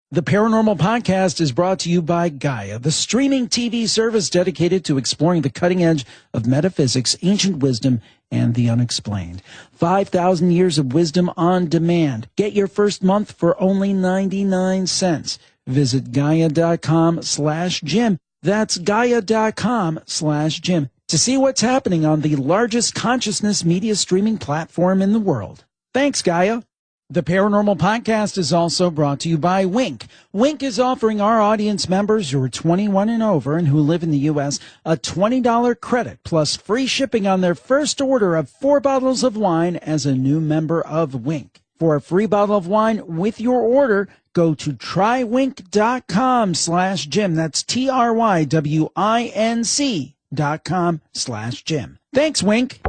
The Paranormal Podcast is brought to you by Gaia, the streaming TV service dedicated to exploring the cutting edge of metaphysics, ancient wisdom, and the unexplained. 5,000 years of wisdom on demand. Get your first month for only 99 cents. Visit Gaia.com/Jim. That's Gaia.com/Jim to see what's happening on the largest consciousness media streaming platform in the world. Thanks, Gaia. The Paranormal Podcast is also brought to you by Wink. Wink is offering our audience members who are 21 and over and who live in the U.S. a $20 credit plus free shipping on their first order of 4 bottles of wine as a new member of Wink. For a free bottle of wine with your order, go to trywink.com/Jim. That's TRYWINC.com/Jim. Thanks, Wink.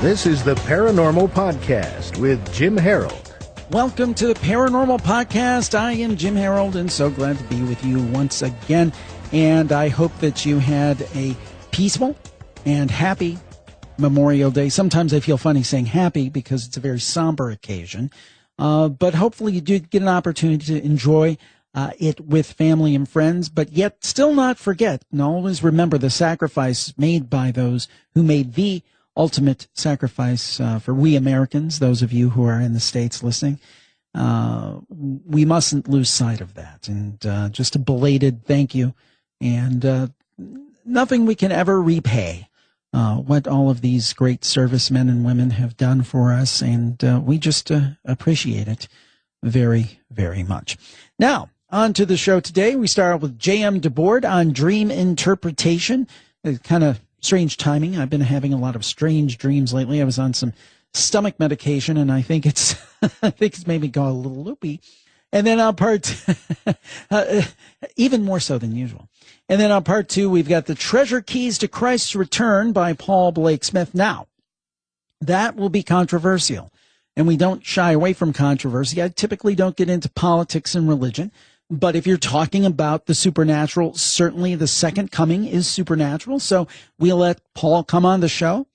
This is the Paranormal Podcast with Jim Harold. Welcome to the Paranormal Podcast. I am Jim Harold and so glad to be with you once again. And I hope that you had a peaceful and happy Memorial Day. Sometimes I feel funny saying happy because it's a very somber occasion. But hopefully you did get an opportunity to enjoy it with family and friends, but yet still not forget and always remember the sacrifice made by those who made the ultimate sacrifice for we Americans, those of you who are in the States listening. We mustn't lose sight of that. And just a belated thank you. And nothing we can ever repay what all of these great servicemen and women have done for us. And we just appreciate it very, very much. Now, on to the show today. We start with J.M. DeBoard on dream interpretation. Kind of strange timing. I've been having a lot of strange dreams lately. I was on some stomach medication, and I think it's made me go a little loopy. And then on part even more so than usual. And then on part 2, we've got the Treasure Keys to Christ's Return by Paul Blake Smith. Now, that will be controversial, and we don't shy away from controversy. I typically don't get into politics and religion. But if you're talking about the supernatural, certainly the second coming is supernatural. So we'll let Paul come on the show,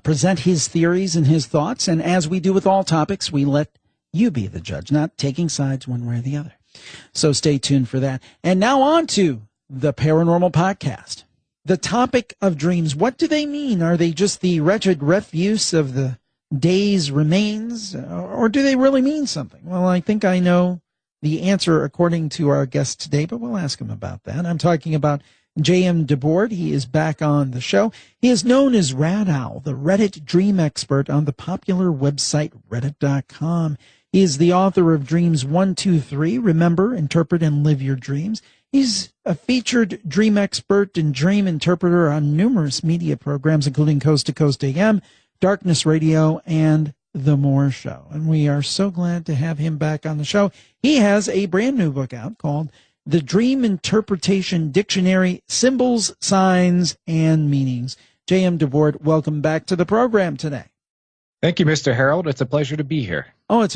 present his theories and his thoughts. And as we do with all topics, we let you be the judge, not taking sides one way or the other. So stay tuned for that. And now on to the Paranormal Podcast. The topic of dreams, what do they mean? Are they just the wretched refuse of the day's remains? Or do they really mean something? Well, I think I know the answer according to our guest today, but we'll ask him about that. I'm talking about J.M. DeBoard. He is back on the show. He is known as Rad Owl, the Reddit dream expert on the popular website reddit.com. He is the author of Dreams 1, 2, 3, Remember, Interpret, and Live Your Dreams. He's a featured dream expert and dream interpreter on numerous media programs, including Coast to Coast AM, Darkness Radio, and The Moore Show. And we are so glad to have him back on the show. He has a brand new book out called The Dream Interpretation Dictionary, Symbols, Signs, and Meanings. J.M. DeBoard, welcome back to the program today. Thank you, Mr. Harold. It's a pleasure to be here. Oh,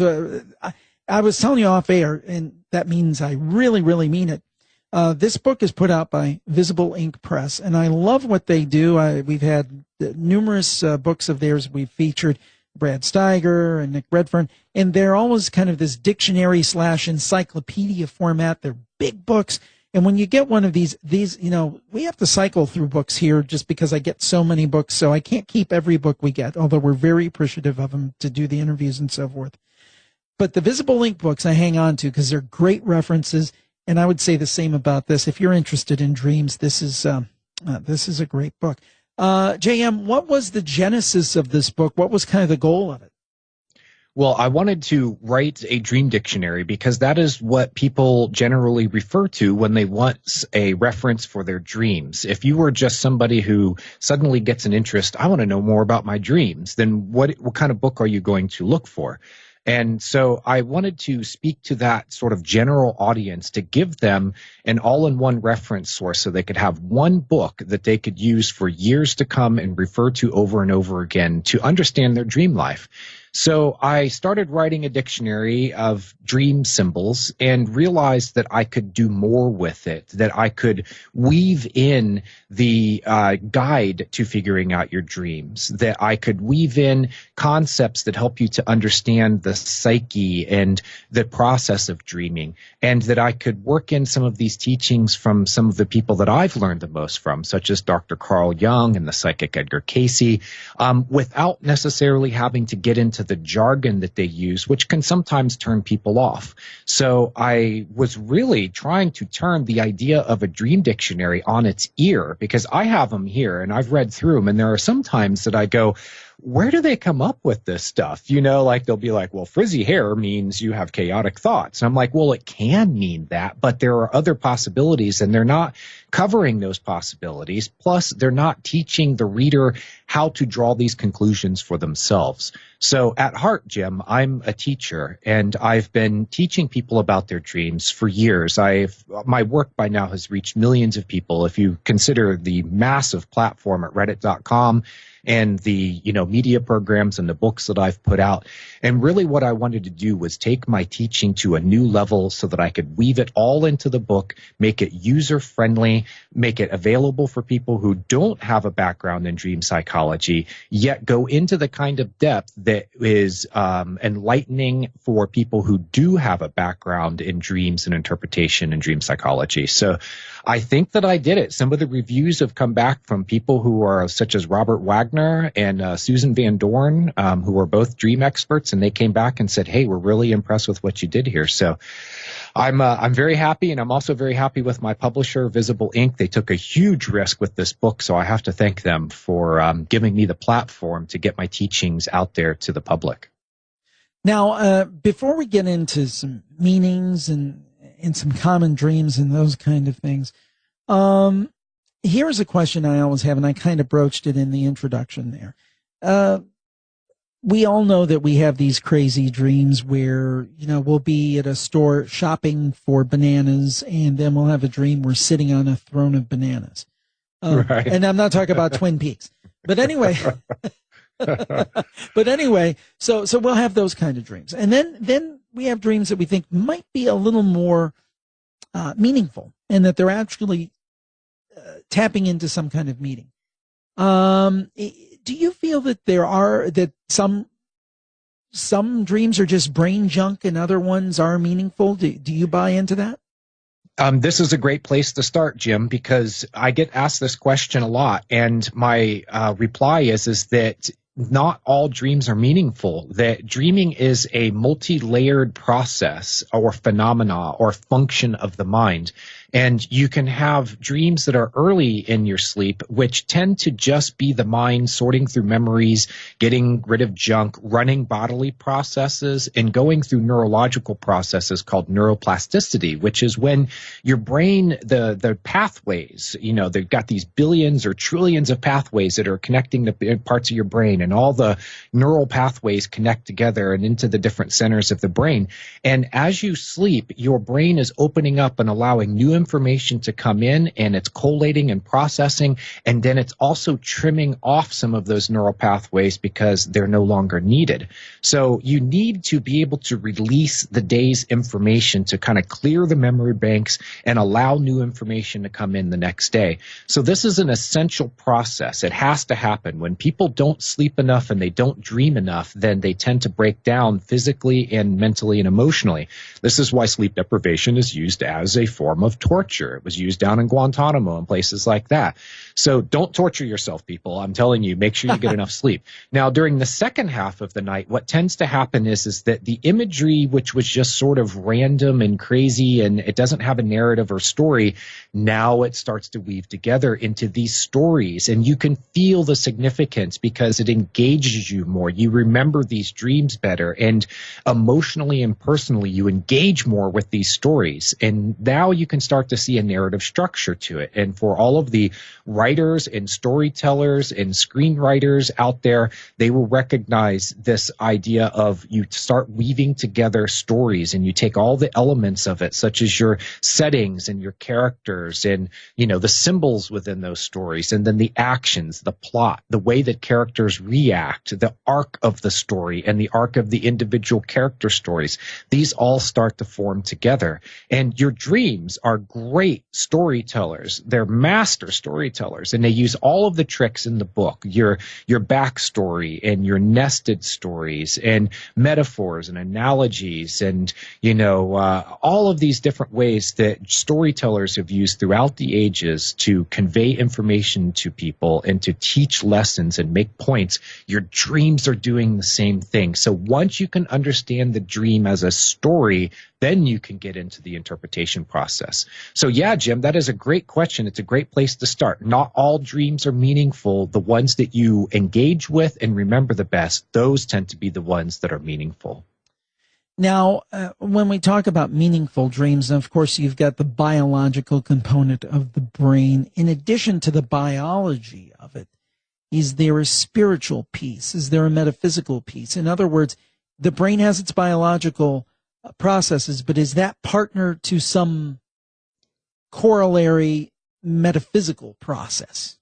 I was telling you off air, and that means I really, really mean it. This book is put out by Visible Ink Press, and I love what they do. We've had numerous books of theirs we've featured, Brad Steiger and Nick Redfern, and they're always kind of this dictionary/encyclopedia format. They're big books, and when you get one of these, we have to cycle through books here just because I get so many books, so I can't keep every book we get, although we're very appreciative of them to do the interviews and so forth. But the Visible Ink books I hang on to because they're great references, and I would say the same about this. If you're interested in dreams, this is a great book. J.M., what was the genesis of this book? What was kind of the goal of it? Well, I wanted to write a dream dictionary because that is what people generally refer to when they want a reference for their dreams. If you were just somebody who suddenly gets an interest, I want to know more about my dreams, then what kind of book are you going to look for? And so I wanted to speak to that sort of general audience to give them an all-in-one reference source so they could have one book that they could use for years to come and refer to over and over again to understand their dream life. So I started writing a dictionary of dream symbols and realized that I could do more with it, that I could weave in the guide to figuring out your dreams, that I could weave in concepts that help you to understand the psyche and the process of dreaming, and that I could work in some of these teachings from some of the people that I've learned the most from, such as Dr. Carl Jung and the psychic Edgar Cayce, without necessarily having to get into the jargon that they use, which can sometimes turn people off. So I was really trying to turn the idea of a dream dictionary on its ear, because I have them here and I've read through them, and there are some times that I go, where do they come up with this stuff? You know, like they'll be like, well, frizzy hair means you have chaotic thoughts. And I'm like, well, it can mean that, but there are other possibilities, and they're not covering those possibilities. Plus, they're not teaching the reader how to draw these conclusions for themselves. So at heart, Jim, I'm a teacher, and I've been teaching people about their dreams for years. My work by now has reached millions of people. If you consider the massive platform at reddit.com and the, media programs and the books that I've put out. And really what I wanted to do was take my teaching to a new level so that I could weave it all into the book, make it user-friendly, make it available for people who don't have a background in dream psychology, yet go into the kind of depth that is enlightening for people who do have a background in dreams and interpretation and dream psychology. So I think that I did it. Some of the reviews have come back from people who are such as Robert Wagner and Susan Van Dorn, who are both dream experts, and they came back and said, hey, we're really impressed with what you did here. So I'm very happy, and I'm also very happy with my publisher, Visible Ink. They took a huge risk with this book, so I have to thank them for giving me the platform to get my teachings out there to the public. Now, before we get into some meanings and some common dreams and those kind of things, here's a question I always have, and I kind of broached it in the introduction there. We all know that we have these crazy dreams where, we'll be at a store shopping for bananas, and then we'll have a dream we're sitting on a throne of bananas. Right. And I'm not talking about Twin Peaks. But anyway, so we'll have those kind of dreams. And then we have dreams that we think might be a little more meaningful, and that they're actually tapping into some kind of meaning. Do you feel that some dreams are just brain junk and other ones are meaningful? Do you buy into that? This is a great place to start, Jim, because I get asked this question a lot, and my reply is that not all dreams are meaningful. That dreaming is a multi-layered process or phenomena or function of the mind. And you can have dreams that are early in your sleep, which tend to just be the mind sorting through memories, getting rid of junk, running bodily processes, and going through neurological processes called neuroplasticity, which is when your brain, the pathways, they've got these billions or trillions of pathways that are connecting the parts of your brain, and all the neural pathways connect together and into the different centers of the brain. And as you sleep, your brain is opening up and allowing new information to come in, and it's collating and processing, and then it's also trimming off some of those neural pathways because they're no longer needed. So you need to be able to release the day's information to kind of clear the memory banks and allow new information to come in the next day. So this is an essential process. It has to happen. When people don't sleep enough and they don't dream enough, then they tend to break down physically and mentally and emotionally. This is why sleep deprivation is used as a form of torture. It was used down in Guantanamo and places like that. So don't torture yourself, people. I'm telling you, make sure you get enough sleep. Now, during the second half of the night, what tends to happen is that the imagery, which was just sort of random and crazy, and it doesn't have a narrative or story, now it starts to weave together into these stories, and you can feel the significance because it engages you more. You remember these dreams better, and emotionally and personally, you engage more with these stories. And now you can start start to see a narrative structure to it. And for all of the writers and storytellers and screenwriters out there, they will recognize this idea of you start weaving together stories, and you take all the elements of it, such as your settings and your characters and, the symbols within those stories, and then the actions, the plot, the way that characters react, the arc of the story and the arc of the individual character stories. These all start to form together. And your dreams are great storytellers. They're master storytellers, and they use all of the tricks in the book, your backstory and your nested stories and metaphors and analogies and, all of these different ways that storytellers have used throughout the ages to convey information to people and to teach lessons and make points. Your dreams are doing the same thing. So once you can understand the dream as a story, then you can get into the interpretation process. So yeah, Jim, that is a great question. It's a great place to start. Not all dreams are meaningful. The ones that you engage with and remember the best, those tend to be the ones that are meaningful. Now, when we talk about meaningful dreams, of course, you've got the biological component of the brain. In addition to the biology of it, is there a spiritual piece? Is there a metaphysical piece? In other words, the brain has its biological processes, but is that partner to some corollary metaphysical process?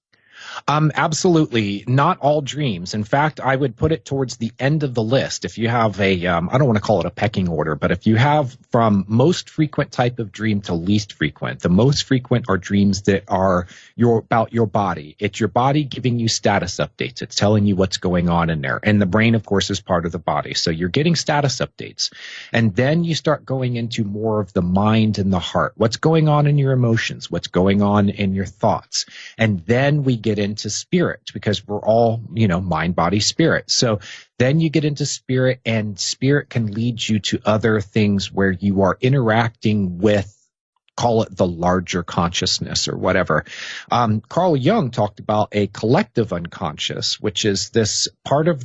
Absolutely. Not all dreams. In fact, I would put it towards the end of the list. If you have I don't want to call it a pecking order, but if you have from most frequent type of dream to least frequent, the most frequent are dreams that are about your body. It's your body giving you status updates. It's telling you what's going on in there. And the brain, of course, is part of the body. So you're getting status updates. And then you start going into more of the mind and the heart. What's going on in your emotions? What's going on in your thoughts? And then we get into spirit, because we're all, mind, body, spirit. So then you get into spirit, and spirit can lead you to other things where you are interacting with, call it the larger consciousness or whatever. Carl Jung talked about a collective unconscious, which is this part of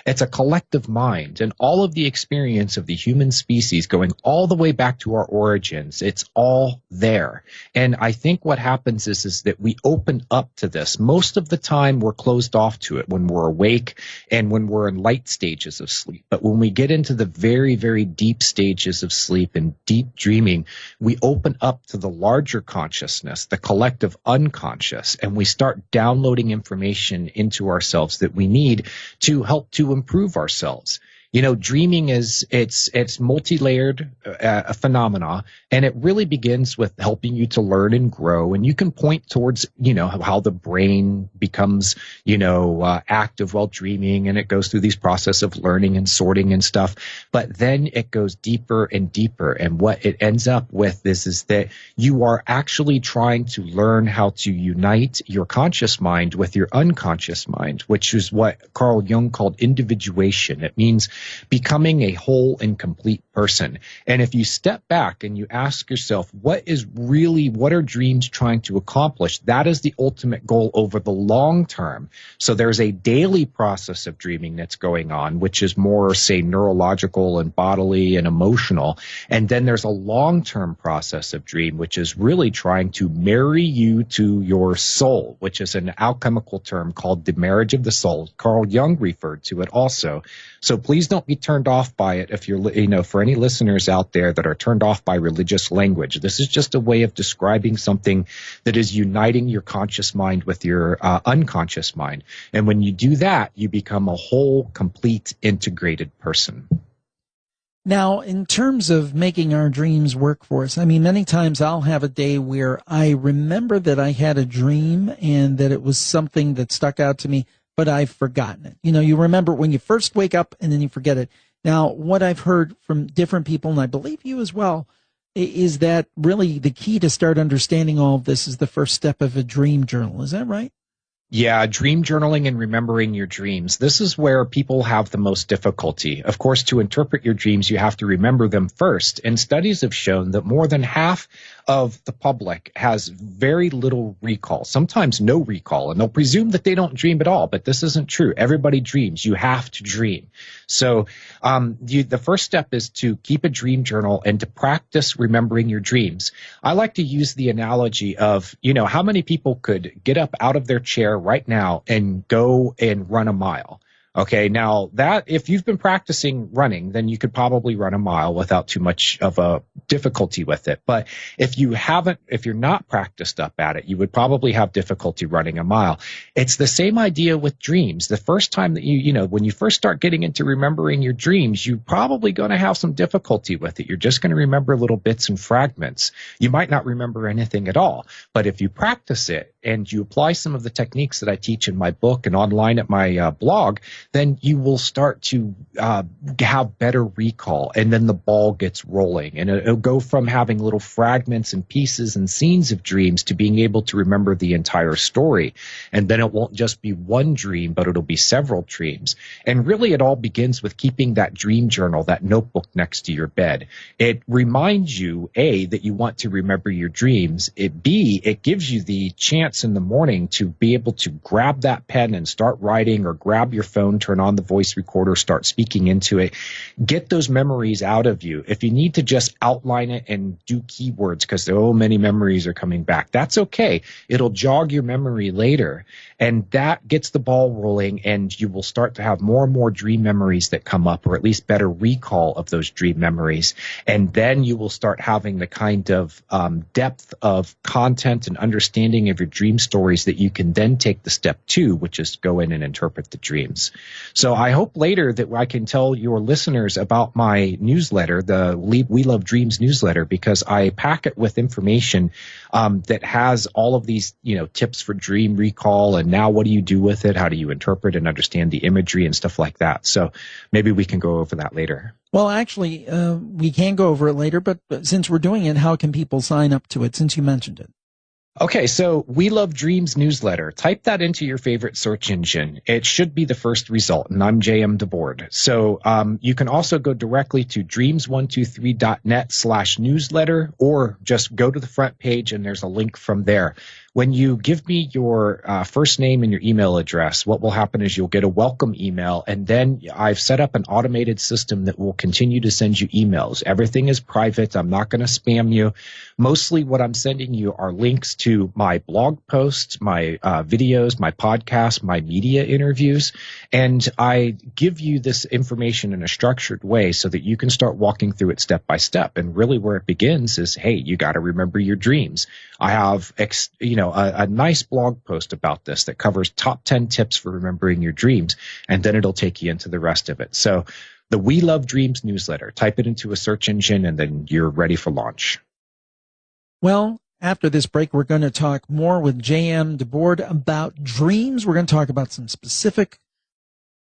it's a collective mind, and all of the experience of the human species going all the way back to our origins. It's all there. And I think what happens is that we open up to this. Most of the time we're closed off to it when we're awake and when we're in light stages of sleep. But when we get into the very, very deep stages of sleep and deep dreaming, we open up to the larger consciousness, the collective unconscious, and we start downloading information into ourselves that we need to help to improve ourselves. Dreaming it's multi-layered phenomena, and it really begins with helping you to learn and grow. And you can point towards, how the brain becomes, active while dreaming, and it goes through these process of learning and sorting and stuff. But then it goes deeper and deeper. And what it ends up with is that you are actually trying to learn how to unite your conscious mind with your unconscious mind, which is what Carl Jung called individuation. It means becoming a whole and complete person. And if you step back and you ask yourself, what are dreams trying to accomplish? That is the ultimate goal over the long term. So there's a daily process of dreaming that's going on, which is more, say, neurological and bodily and emotional. And then there's a long-term process of dream, which is really trying to marry you to your soul, which is an alchemical term called the marriage of the soul. Carl Jung referred to it also. So please don't be turned off by it. If you're, for any listeners out there that are turned off by religious language, this is just a way of describing something that is uniting your conscious mind with your unconscious mind. And when you do that, you become a whole, complete, integrated person. Now, in terms of making our dreams work for us, many times I'll have a day where I remember that I had a dream and that it was something that stuck out to me, but I've forgotten it. You remember when you first wake up and then you forget it. Now, what I've heard from different people, and I believe you as well, is that really the key to start understanding all of this is the first step of a dream journal. Is that right? Yeah, dream journaling and remembering your dreams. This is where people have the most difficulty. Of course, to interpret your dreams, you have to remember them first. And studies have shown that more than half of the public has very little recall, sometimes no recall. And they'll presume that they don't dream at all, but this isn't true. Everybody dreams. You have to dream. So the first step is to keep a dream journal and to practice remembering your dreams. I like to use the analogy of, how many people could get up out of their chair right now and go and run a mile. Okay, now that if you've been practicing running, then you could probably run a mile without too much of a difficulty with it. But if you're not practiced up at it, you would probably have difficulty running a mile. It's the same idea with dreams. The first time that when you first start getting into remembering your dreams, you're probably going to have some difficulty with it. You're just going to remember little bits and fragments. You might not remember anything at all. But if you practice it and you apply some of the techniques that I teach in my book and online at my blog, then you will start to have better recall, and then the ball gets rolling, and it'll go from having little fragments and pieces and scenes of dreams to being able to remember the entire story. And then it won't just be one dream, but it'll be several dreams. And really it all begins with keeping that dream journal, that notebook next to your bed. It reminds you, A, that you want to remember your dreams. B, it gives you the chance in the morning to be able to grab that pen and start writing, or grab your phone, turn on the voice recorder, start speaking into it. Get those memories out of you. If you need to just outline it and do keywords because many memories are coming back, that's okay. It'll jog your memory later, and that gets the ball rolling, and you will start to have more and more dream memories that come up, or at least better recall of those dream memories. And then you will start having the kind of depth of content and understanding of your dream stories that you can then take the step 2, which is go in and interpret the dreams. So I hope later that I can tell your listeners about my newsletter, the We Love Dreams newsletter, because I pack it with information that has all of these, tips for dream recall, and now what do you do with it? How do you interpret and understand the imagery and stuff like that? So maybe we can go over that later. Well, actually, we can go over it later, but since we're doing it, how can people sign up to it, since you mentioned it? Okay, so We Love Dreams newsletter. Type that into your favorite search engine. It should be the first result, and I'm J.M. DeBoard. So you can also go directly to dreams123.net/newsletter, or just go to the front page and there's a link from there. When you give me your first name and your email address, what will happen is you'll get a welcome email, and then I've set up an automated system that will continue to send you emails. Everything is private. I'm not going to spam you. Mostly what I'm sending you are links to my blog posts, my videos, my podcasts, my media interviews, and I give you this information in a structured way so that you can start walking through it step by step. And really where it begins is, hey, you got to remember your dreams. I have, a nice blog post about this that covers top 10 tips for remembering your dreams, and then it'll take you into the rest of it. So the We Love Dreams newsletter, type it into a search engine, and then you're ready for launch. Well, after this break, we're going to talk more with J.M. DeBoard about dreams. We're going to talk about some specific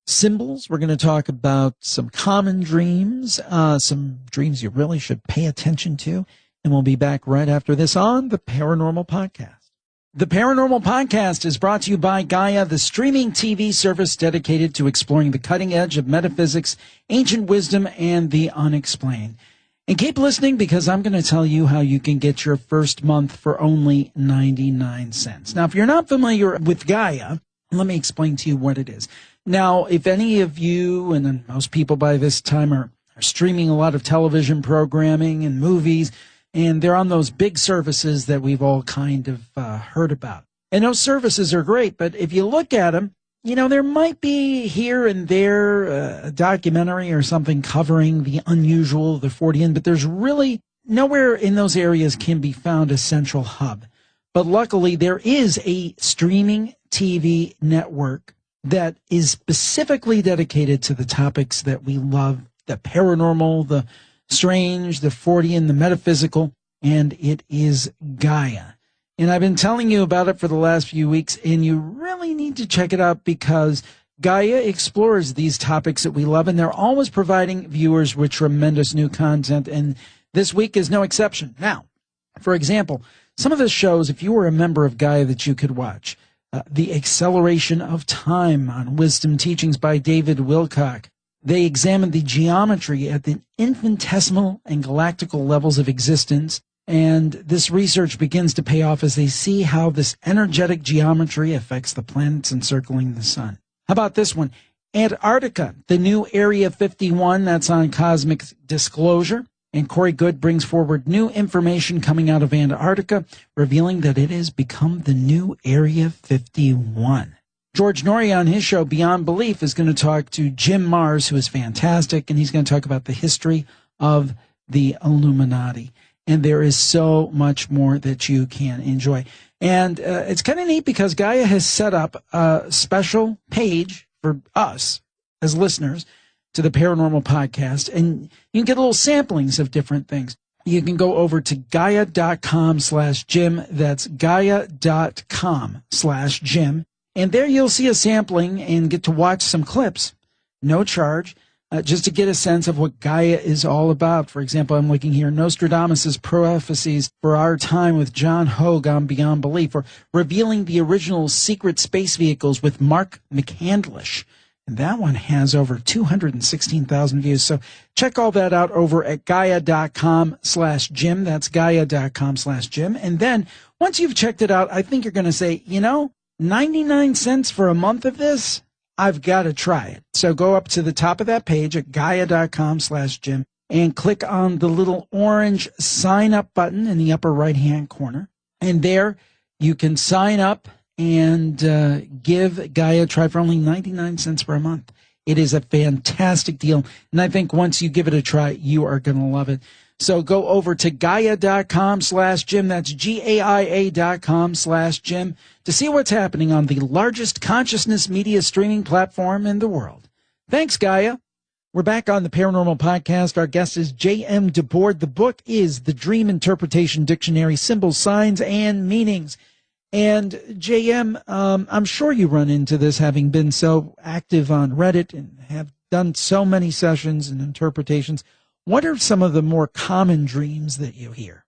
symbols. We're going to talk about some common dreams, some dreams you really should pay attention to. And we'll be back right after this on the Paranormal Podcast. The Paranormal Podcast is brought to you by Gaia, the streaming TV service dedicated to exploring the cutting edge of metaphysics, ancient wisdom, and the unexplained. And keep listening, because I'm going to tell you how you can get your first month for only 99 cents. Now, if you're not familiar with Gaia, let me explain to you what it is. Now, if any of you, and most people by this time are streaming a lot of television programming and movies, and they're on those big services that we've all kind of heard about. And those services are great, but if you look at them, there might be here and there a documentary or something covering the unusual, the Fortean, but there's really nowhere in those areas can be found a central hub. But luckily, there is a streaming TV network that is specifically dedicated to the topics that we love, the paranormal, the strange, the Fortean, the metaphysical, and it is Gaia. And I've been telling you about it for the last few weeks, and you really need to check it out, because Gaia explores these topics that we love, and they're always providing viewers with tremendous new content, and this week is no exception. Now, for example, some of the shows, if you were a member of Gaia, that you could watch, The Acceleration of Time on Wisdom Teachings by David Wilcock. They examine the geometry at the infinitesimal and galactical levels of existence, and this research begins to pay off as they see how this energetic geometry affects the planets encircling the sun. How about this one? Antarctica, the new Area 51, that's on Cosmic Disclosure. And Corey Good brings forward new information coming out of Antarctica, revealing that it has become the new Area 51. George Norrie on his show, Beyond Belief, is going to talk to Jim Marrs, who is fantastic, and he's going to talk about the history of the Illuminati. And there is so much more that you can enjoy. And it's kind of neat because Gaia has set up a special page for us as listeners to the Paranormal Podcast, and you can get little samplings of different things. You can go over to Gaia.com/Jim. That's Gaia.com/Jim. And there you'll see a sampling and get to watch some clips, no charge, just to get a sense of what Gaia is all about. For example, I'm looking here, Nostradamus' prophecies for our time with John Hogue on Beyond Belief, or revealing the original secret space vehicles with Mark McCandlish. And that one has over 216,000 views. So check all that out over at Gaia.com/Jim. That's Gaia.com/Jim. And then once you've checked it out, I think you're going to say, 99 cents for a month of this? I've got to try it. So go up to the top of that page at Gaia.com/Jim and click on the little orange sign up button in the upper right-hand corner. And there you can sign up and give Gaia a try for only 99 cents for a month. It is a fantastic deal. And I think once you give it a try, you are going to love it. So go over to Gaia.com/Jim. That's GAIA.com/Jim to see what's happening on the largest consciousness media streaming platform in the world. Thanks, Gaia. We're back on the Paranormal Podcast. Our guest is J.M. DeBoard. The book is The Dream Interpretation Dictionary, Symbols, Signs, and Meanings. And J.M., I'm sure you run into this, having been so active on Reddit and have done so many sessions and interpretations. What are some of the more common dreams that you hear?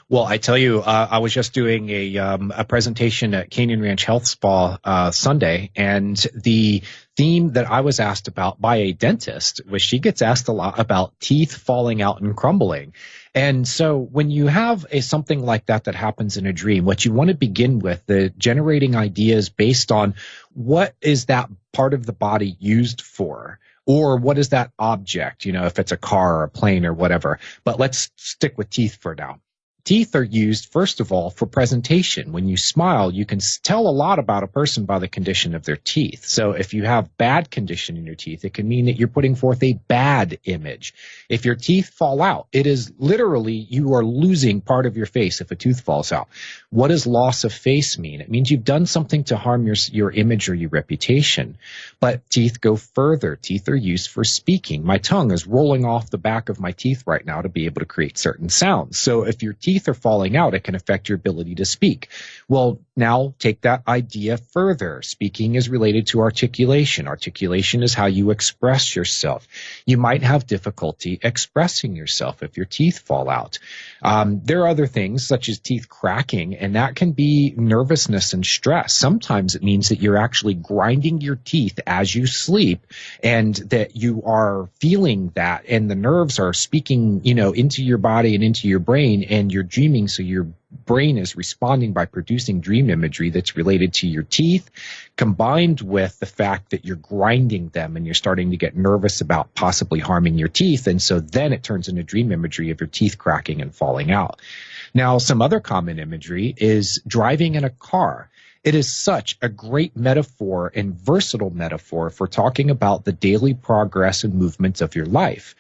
Well, I tell you, I was just doing a presentation at Canyon Ranch Health Spa Sunday, and the theme that I was asked about by a dentist was she gets asked a lot about teeth falling out and crumbling. And so when you have something like that happens in a dream, what you want to begin with, the generating ideas based on what is that part of the body used for? Or what is that object, if it's a car or a plane or whatever. But let's stick with teeth for now. Teeth are used, first of all, for presentation. When you smile, you can tell a lot about a person by the condition of their teeth. So if you have bad condition in your teeth, it can mean that you're putting forth a bad image. If your teeth fall out, it is literally you are losing part of your face if a tooth falls out. What does loss of face mean? It means you've done something to harm your image or your reputation. But teeth go further. Teeth are used for speaking. My tongue is rolling off the back of my teeth right now to be able to create certain sounds. So if your teeth are falling out, it can affect your ability to speak. Well, now take that idea further. Speaking is related to articulation. Articulation is how you express yourself. You might have difficulty expressing yourself if your teeth fall out. There are other things such as teeth cracking, and that can be nervousness and stress. Sometimes it means that you're actually grinding your teeth as you sleep, and that you are feeling that, and the nerves are speaking, into your body and into your brain, and you're dreaming, so your brain is responding by producing dream imagery that's related to your teeth, combined with the fact that you're grinding them and you're starting to get nervous about possibly harming your teeth. And so then it turns into dream imagery of your teeth cracking and falling out. Now, some other common imagery is driving in a car. It is such a great metaphor and versatile metaphor for talking about the daily progress and movements of your life.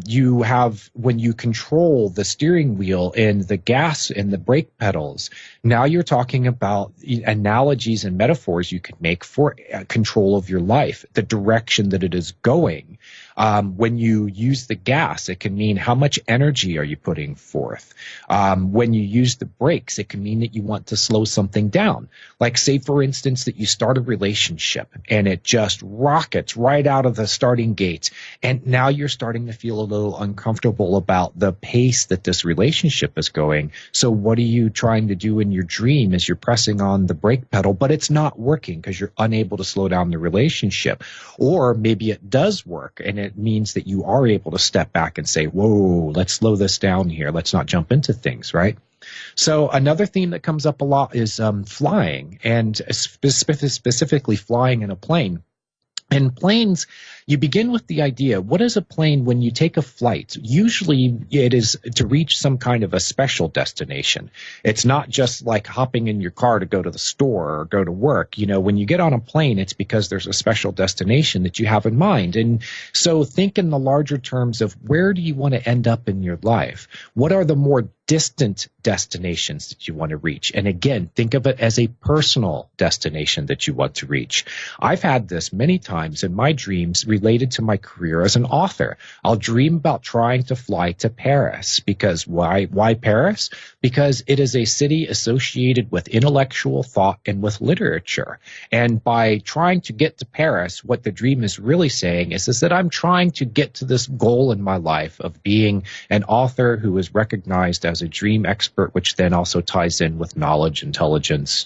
You have, when you control the steering wheel and the gas and the brake pedals, now you're talking about analogies and metaphors you could make for control of your life, the direction that it is going. When you use the gas, it can mean how much energy are you putting forth. When you use the brakes, it can mean that you want to slow something down. Like, say, for instance, that you start a relationship and it just rockets right out of the starting gates, and now you're starting to feel a little uncomfortable about the pace that this relationship is going. So what are you trying to do in your dream as you're pressing on the brake pedal, but it's not working because you're unable to slow down the relationship? Or maybe it does work and it means that you are able to step back and say, whoa, let's slow this down here. Let's not jump into things, right? So another theme that comes up a lot is flying, and specifically flying in a plane. In planes, you begin with the idea, what is a plane when you take a flight? Usually it is to reach some kind of a special destination. It's not just like hopping in your car to go to the store or go to work. When you get on a plane, it's because there's a special destination that you have in mind. And so think in the larger terms of where do you want to end up in your life? What are the more distant destinations that you want to reach? And again, think of it as a personal destination that you want to reach. I've had this many times in my dreams related to my career as an author. I'll dream about trying to fly to Paris. Because why Paris? Because it is a city associated with intellectual thought and with literature. And by trying to get to Paris, what the dream is really saying is that I'm trying to get to this goal in my life of being an author who is recognized as a dream expert, which then also ties in with knowledge, intelligence,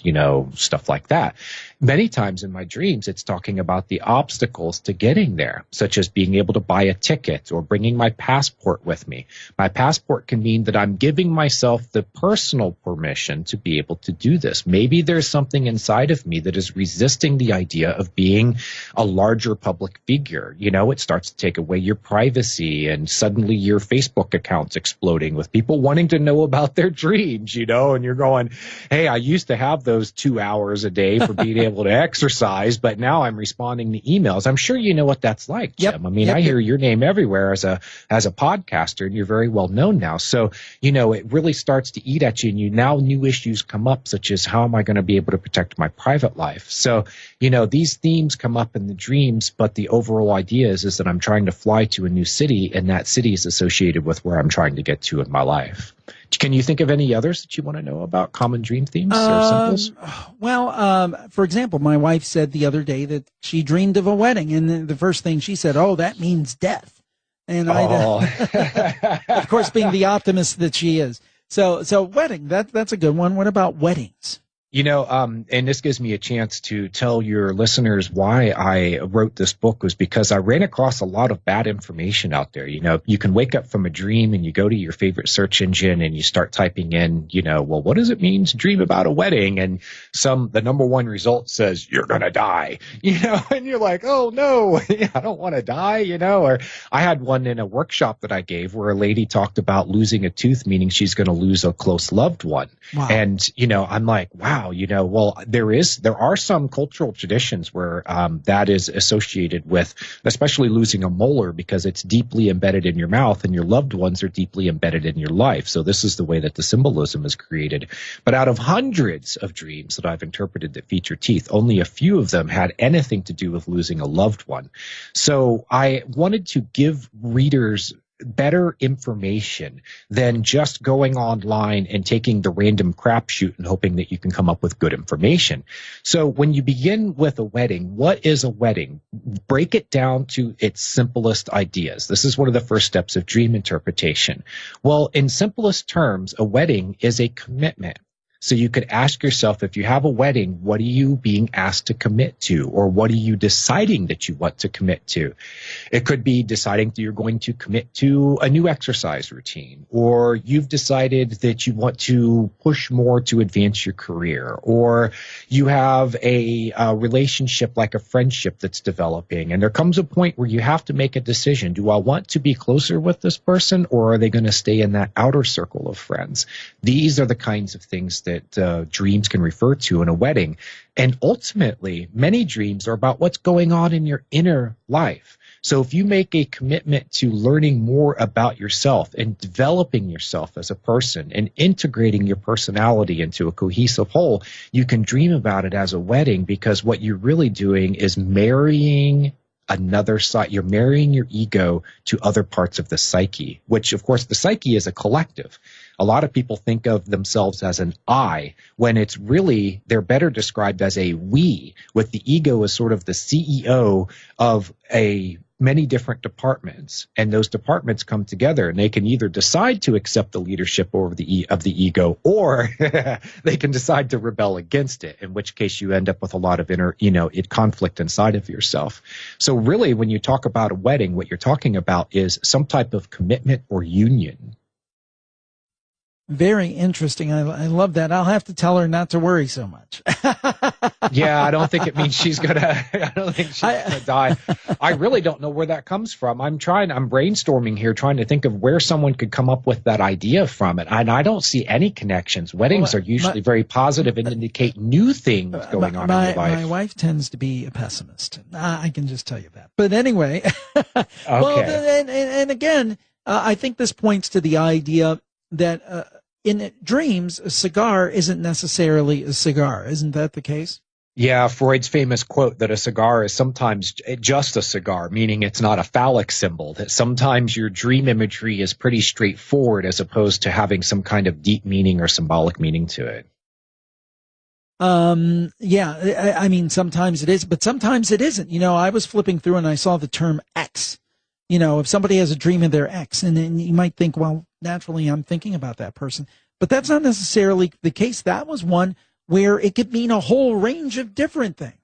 stuff like that. Many times in my dreams, it's talking about the obstacles to getting there, such as being able to buy a ticket or bringing my passport with me. My passport can mean that I'm giving myself the personal permission to be able to do this. Maybe there's something inside of me that is resisting the idea of being a larger public figure. It starts to take away your privacy, and suddenly your Facebook account's exploding with people wanting to know about their dreams, and you're going, hey, I used to have those 2 hours a day for being able to exercise, but now I'm responding to emails. I'm sure you know what that's like, Jim. Yep. I hear your name everywhere as a podcaster, and you're very well known now. So, it really starts to eat at you, and now new issues come up, such as how am I going to be able to protect my private life? So, these themes come up in the dreams, but the overall idea is that I'm trying to fly to a new city, and that city is associated with where I'm trying to get to in my life. Can you think of any others that you want to know about common dream themes or symbols? Well, for example, my wife said the other day that she dreamed of a wedding, and the first thing she said, "Oh, that means death." And of course, being the optimist that she is, so wedding, that's a good one. What about weddings? And this gives me a chance to tell your listeners why I wrote this book, was because I ran across a lot of bad information out there. You can wake up from a dream and you go to your favorite search engine and you start typing in, well, what does it mean to dream about a wedding? And the number one result says you're going to die, and you're like, oh no, I don't want to die, Or I had one in a workshop that I gave where a lady talked about losing a tooth, meaning she's going to lose a close loved one. Wow. And, I'm like, wow. Well, there are some cultural traditions where that is associated with, especially losing a molar, because it's deeply embedded in your mouth and your loved ones are deeply embedded in your life. So this is the way that the symbolism is created. But out of hundreds of dreams that I've interpreted that feature teeth, only a few of them had anything to do with losing a loved one. So I wanted to give readers better information than just going online and taking the random crapshoot and hoping that you can come up with good information. So when you begin with a wedding, what is a wedding? Break it down to its simplest ideas. This is one of the first steps of dream interpretation. Well, in simplest terms, a wedding is a commitment. So you could ask yourself, if you have a wedding, what are you being asked to commit to? Or what are you deciding that you want to commit to? It could be deciding that you're going to commit to a new exercise routine, or you've decided that you want to push more to advance your career, or you have a relationship like a friendship that's developing. And there comes a point where you have to make a decision. Do I want to be closer with this person, or are they going to stay in that outer circle of friends? These are the kinds of things that dreams can refer to in a wedding. And ultimately, many dreams are about what's going on in your inner life. So if you make a commitment to learning more about yourself and developing yourself as a person and integrating your personality into a cohesive whole, you can dream about it as a wedding, because what you're really doing is marrying another side. You're marrying your ego to other parts of the psyche, which, of course, the psyche is a collective. A lot of people think of themselves as an I, when it's really, they're better described as a we, with the ego as sort of the CEO of a many different departments, and those departments come together, and they can either decide to accept the leadership over of the ego, or they can decide to rebel against it, in which case you end up with a lot of inner, conflict inside of yourself. So really, when you talk about a wedding, what you're talking about is some type of commitment or union. Very interesting. I love that. I'll have to tell her not to worry so much. Yeah, I don't think it means she's gonna die. I really don't know where that comes from. I'm brainstorming here, trying to think of where someone could come up with that idea from it. And I don't see any connections. Weddings are usually very positive and indicate new things going on in your life. My wife tends to be a pessimist. I can just tell you that. But anyway, okay. Well, and again, I think this points to the idea that in dreams, a cigar isn't necessarily a cigar. Isn't that the case? Yeah, Freud's famous quote that a cigar is sometimes just a cigar, meaning it's not a phallic symbol, that sometimes your dream imagery is pretty straightforward as opposed to having some kind of deep meaning or symbolic meaning to it. Yeah, I mean, sometimes it is, but sometimes it isn't. I was flipping through and I saw the term X. If somebody has a dream of their ex, and then you might think, well, naturally I'm thinking about that person. But that's not necessarily the case. That was one where it could mean a whole range of different things.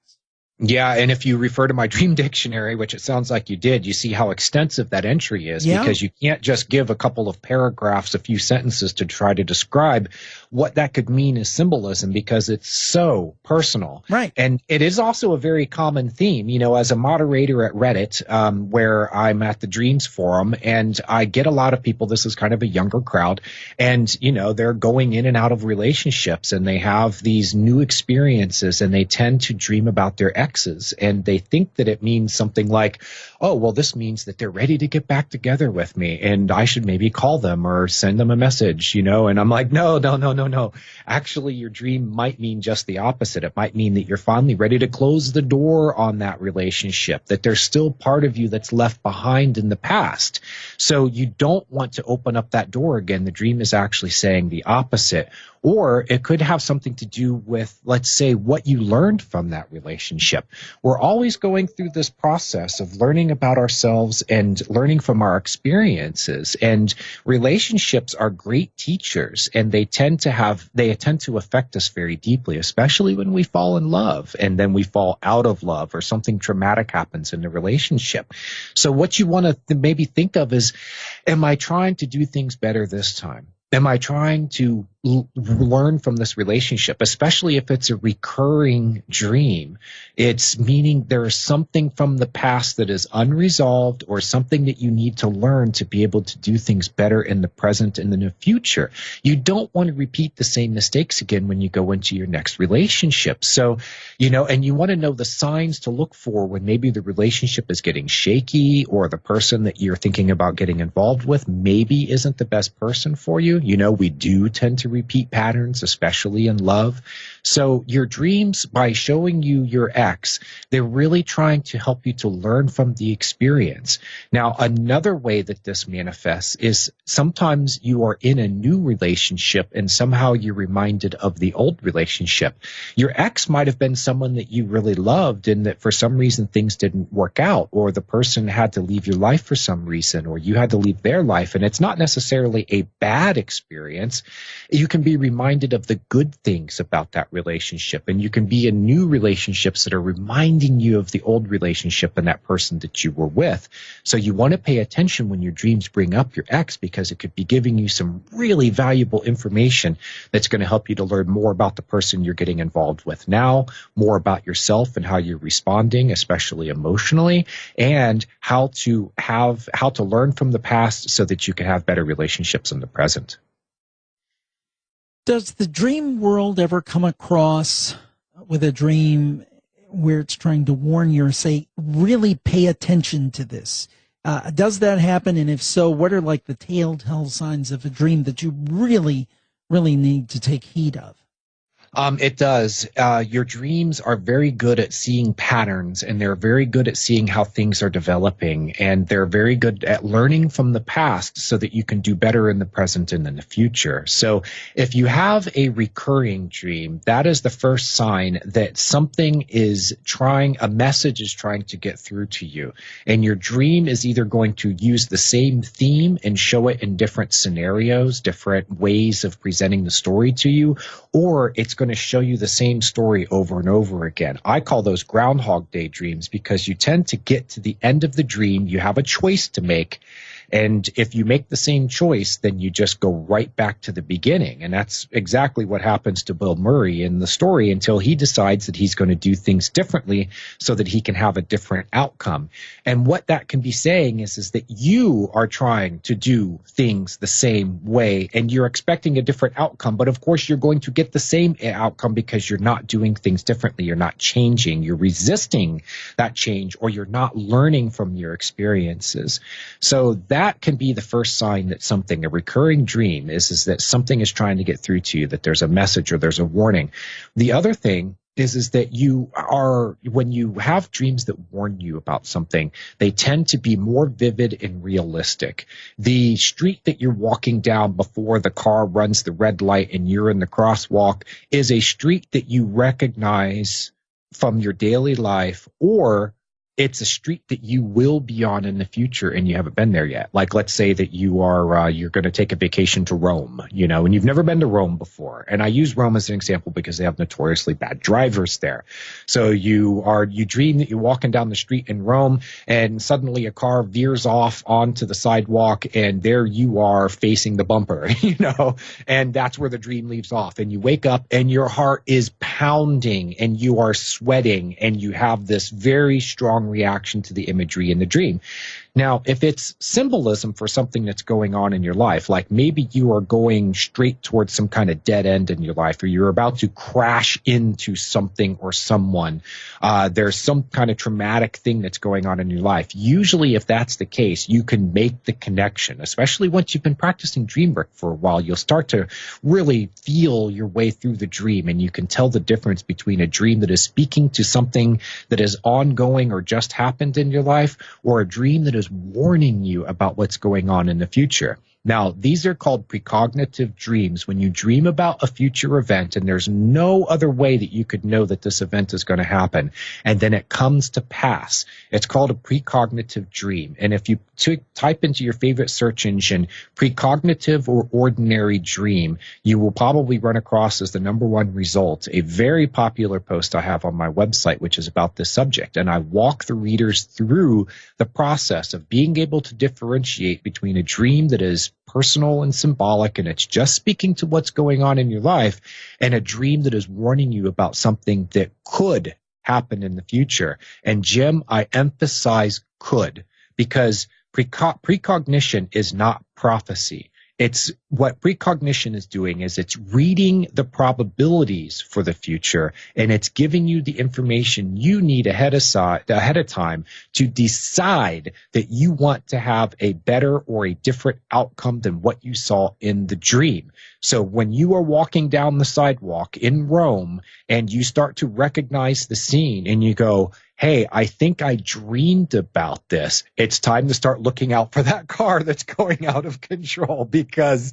Yeah, and if you refer to my dream dictionary, which it sounds like you did, you see how extensive that entry is, because you can't just give a couple of paragraphs, a few sentences to try to describe what that could mean as symbolism, because it's so personal. Right. And it is also a very common theme, as a moderator at Reddit, where I'm at the Dreams Forum, and I get a lot of people, this is kind of a younger crowd, and, they're going in and out of relationships, and they have these new experiences, and they tend to dream about their exes, and they think that it means something like, oh, well, this means that they're ready to get back together with me, and I should maybe call them or send them a message, and I'm like, no. Actually, your dream might mean just the opposite. It might mean that you're finally ready to close the door on that relationship, that there's still part of you that's left behind in the past. So you don't want to open up that door again. The dream is actually saying the opposite. Or it could have something to do with, let's say, what you learned from that relationship. We're always going through this process of learning about ourselves and learning from our experiences. And relationships are great teachers, and they tend to affect us very deeply, especially when we fall in love and then we fall out of love or something traumatic happens in the relationship. So what you want to maybe think of is, am I trying to do things better this time? Am I trying to learn from this relationship, especially if it's a recurring dream? It's meaning there is something from the past that is unresolved, or something that you need to learn to be able to do things better in the present and in the future. You don't want to repeat the same mistakes again when you go into your next relationship. So, and you want to know the signs to look for when maybe the relationship is getting shaky, or the person that you're thinking about getting involved with maybe isn't the best person for you. We do tend to repeat patterns, especially in love. So your dreams, by showing you your ex, they're really trying to help you to learn from the experience. Now, another way that this manifests is sometimes you are in a new relationship and somehow you're reminded of the old relationship. Your ex might have been someone that you really loved, and that for some reason things didn't work out, or the person had to leave your life for some reason, or you had to leave their life. And it's not necessarily a bad experience. You can be reminded of the good things about that relationship, and you can be in new relationships that are reminding you of the old relationship and that person that you were with. So you want to pay attention when your dreams bring up your ex, because it could be giving you some really valuable information that's going to help you to learn more about the person you're getting involved with now, more about yourself and how you're responding, especially emotionally, and how to learn from the past so that you can have better relationships in the present. Does the dream world ever come across with a dream where it's trying to warn you or say, really pay attention to this? Does that happen? And if so, what are like the telltale signs of a dream that you really, really need to take heed of? It does. Your dreams are very good at seeing patterns, and they're very good at seeing how things are developing, and they're very good at learning from the past so that you can do better in the present and in the future. So if you have a recurring dream, that is the first sign that a message is trying to get through to you. And your dream is either going to use the same theme and show it in different scenarios, different ways of presenting the story to you, or it's going to show you the same story over and over again. I call those Groundhog Day dreams because you tend to get to the end of the dream, you have a choice to make, and if you make the same choice, then you just go right back to the beginning. And that's exactly what happens to Bill Murray in the story until he decides that he's going to do things differently so that he can have a different outcome. And what that can be saying is that you are trying to do things the same way and you're expecting a different outcome. But of course, you're going to get the same outcome because you're not doing things differently. You're not changing. You're resisting that change, or you're not learning from your experiences. So that can be the first sign that a recurring dream is that something is trying to get through to you, that there's a message or there's a warning. The other thing is that when you have dreams that warn you about something, they tend to be more vivid and realistic. The street that you're walking down before the car runs the red light and you're in the crosswalk is a street that you recognize from your daily life, or it's a street that you will be on in the future and you haven't been there yet. Like, let's say that you're going to take a vacation to Rome, and you've never been to Rome before. And I use Rome as an example because they have notoriously bad drivers there. So you dream that you're walking down the street in Rome and suddenly a car veers off onto the sidewalk and there you are facing the bumper, and that's where the dream leaves off. And you wake up and your heart is pounding and you are sweating and you have this very strong reaction to the imagery in the dream. Now, if it's symbolism for something that's going on in your life, like maybe you are going straight towards some kind of dead end in your life, or you're about to crash into something or someone, there's some kind of traumatic thing that's going on in your life. Usually, if that's the case, you can make the connection, especially once you've been practicing dream work for a while. You'll start to really feel your way through the dream, and you can tell the difference between a dream that is speaking to something that is ongoing or just happened in your life, or a dream that is warning you about what's going on in the future. Now, these are called precognitive dreams. When you dream about a future event and there's no other way that you could know that this event is going to happen, and then it comes to pass, it's called a precognitive dream. And if you type into your favorite search engine, precognitive or ordinary dream, you will probably run across as the number one result a very popular post I have on my website, which is about this subject. And I walk the readers through the process of being able to differentiate between a dream that is personal and symbolic, and it's just speaking to what's going on in your life, and a dream that is warning you about something that could happen in the future. And Jim, I emphasize could, because precognition is not prophecy. It's what precognition is doing is it's reading the probabilities for the future, and it's giving you the information you need ahead of time to decide that you want to have a better or a different outcome than what you saw in the dream. So when you are walking down the sidewalk in Rome and you start to recognize the scene and you go, hey, I think I dreamed about this, it's time to start looking out for that car that's going out of control, because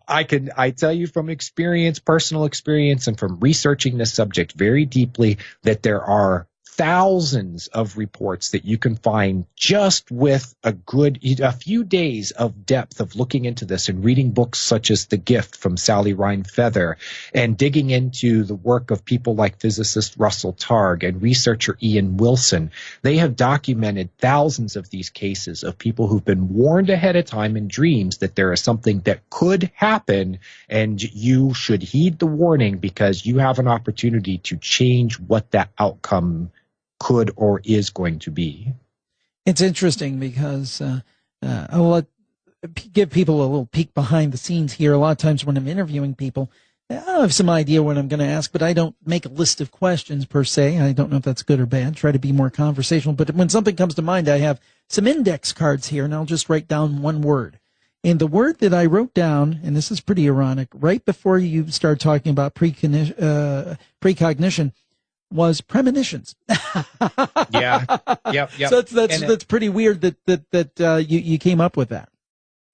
I tell you from experience, personal experience, and from researching this subject very deeply, that there are thousands of reports that you can find just with a few days of depth of looking into this and reading books such as The Gift from Sally Ryan Feather, and digging into the work of people like physicist Russell Targ and researcher Ian Wilson. They have documented thousands of these cases of people who've been warned ahead of time in dreams that there is something that could happen, and you should heed the warning because you have an opportunity to change what that outcome could or is going to be. It's interesting because I'll give people a little peek behind the scenes here. A lot of times when I'm interviewing people, I have some idea what I'm going to ask, but I don't make a list of questions per se. I don't know if that's good or bad. Try to be more conversational. But when something comes to mind, I have some index cards here, and I'll just write down one word. And the word that I wrote down, and this is pretty ironic, right before you start talking about precognition, was premonitions. Yeah. Yep. So that's pretty weird that you came up with that.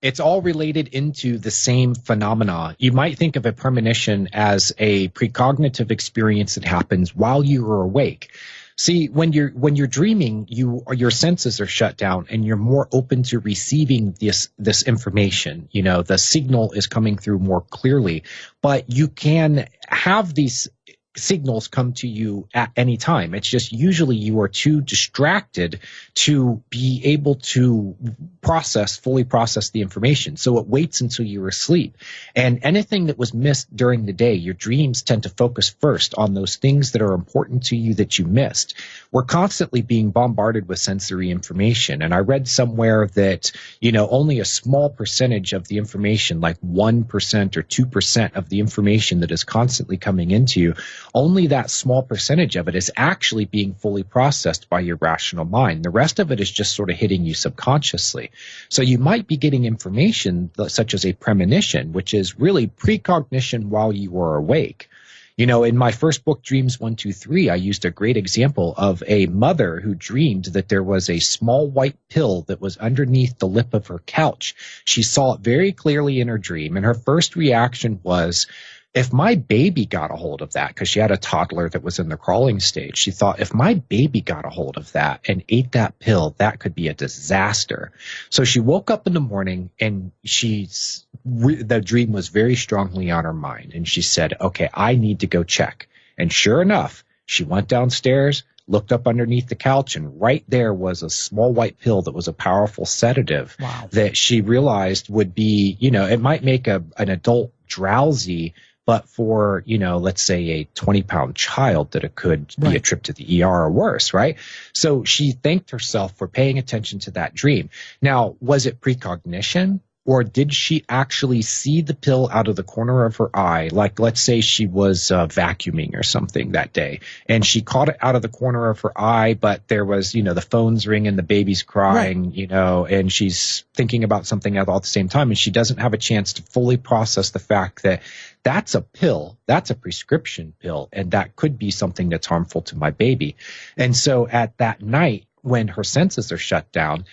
It's all related into the same phenomena. You might think of a premonition as a precognitive experience that happens while you are awake. See, when you're dreaming, your senses are shut down and you're more open to receiving this information. You know, the signal is coming through more clearly, but you can have these signals come to you at any time. It's just usually you are too distracted to be able to fully process the information. So it waits until you're asleep. And anything that was missed during the day, your dreams tend to focus first on those things that are important to you that you missed. We're constantly being bombarded with sensory information. And I read somewhere that, only a small percentage of the information, like 1% or 2% of the information that is constantly coming into you, only that small percentage of it is actually being fully processed by your rational mind. The rest of it is just sort of hitting you subconsciously. So you might be getting information such as a premonition, which is really precognition while you are awake. In my first book, Dreams 1, 2, 3, I used a great example of a mother who dreamed that there was a small white pill that was underneath the lip of her couch. She saw it very clearly in her dream, and her first reaction was, if my baby got a hold of that, because she had a toddler that was in the crawling stage, she thought, if my baby got a hold of that and ate that pill, that could be a disaster. So she woke up in the morning and the dream was very strongly on her mind. And she said, okay, I need to go check. And sure enough, she went downstairs, looked up underneath the couch, and right there was a small white pill that was a powerful sedative. Wow. That she realized would be, it might make an adult drowsy, but for, let's say a 20-pound child, that it could be a trip to the ER or worse, right? So she thanked herself for paying attention to that dream. Now, was it precognition? Or did she actually see the pill out of the corner of her eye? Like, let's say she was vacuuming or something that day, and she caught it out of the corner of her eye, but there was, the phone's ringing, the baby's crying, and she's thinking about something at all at the same time, and she doesn't have a chance to fully process the fact that that's a pill, that's a prescription pill, and that could be something that's harmful to my baby. And so at that night, when her senses are shut down,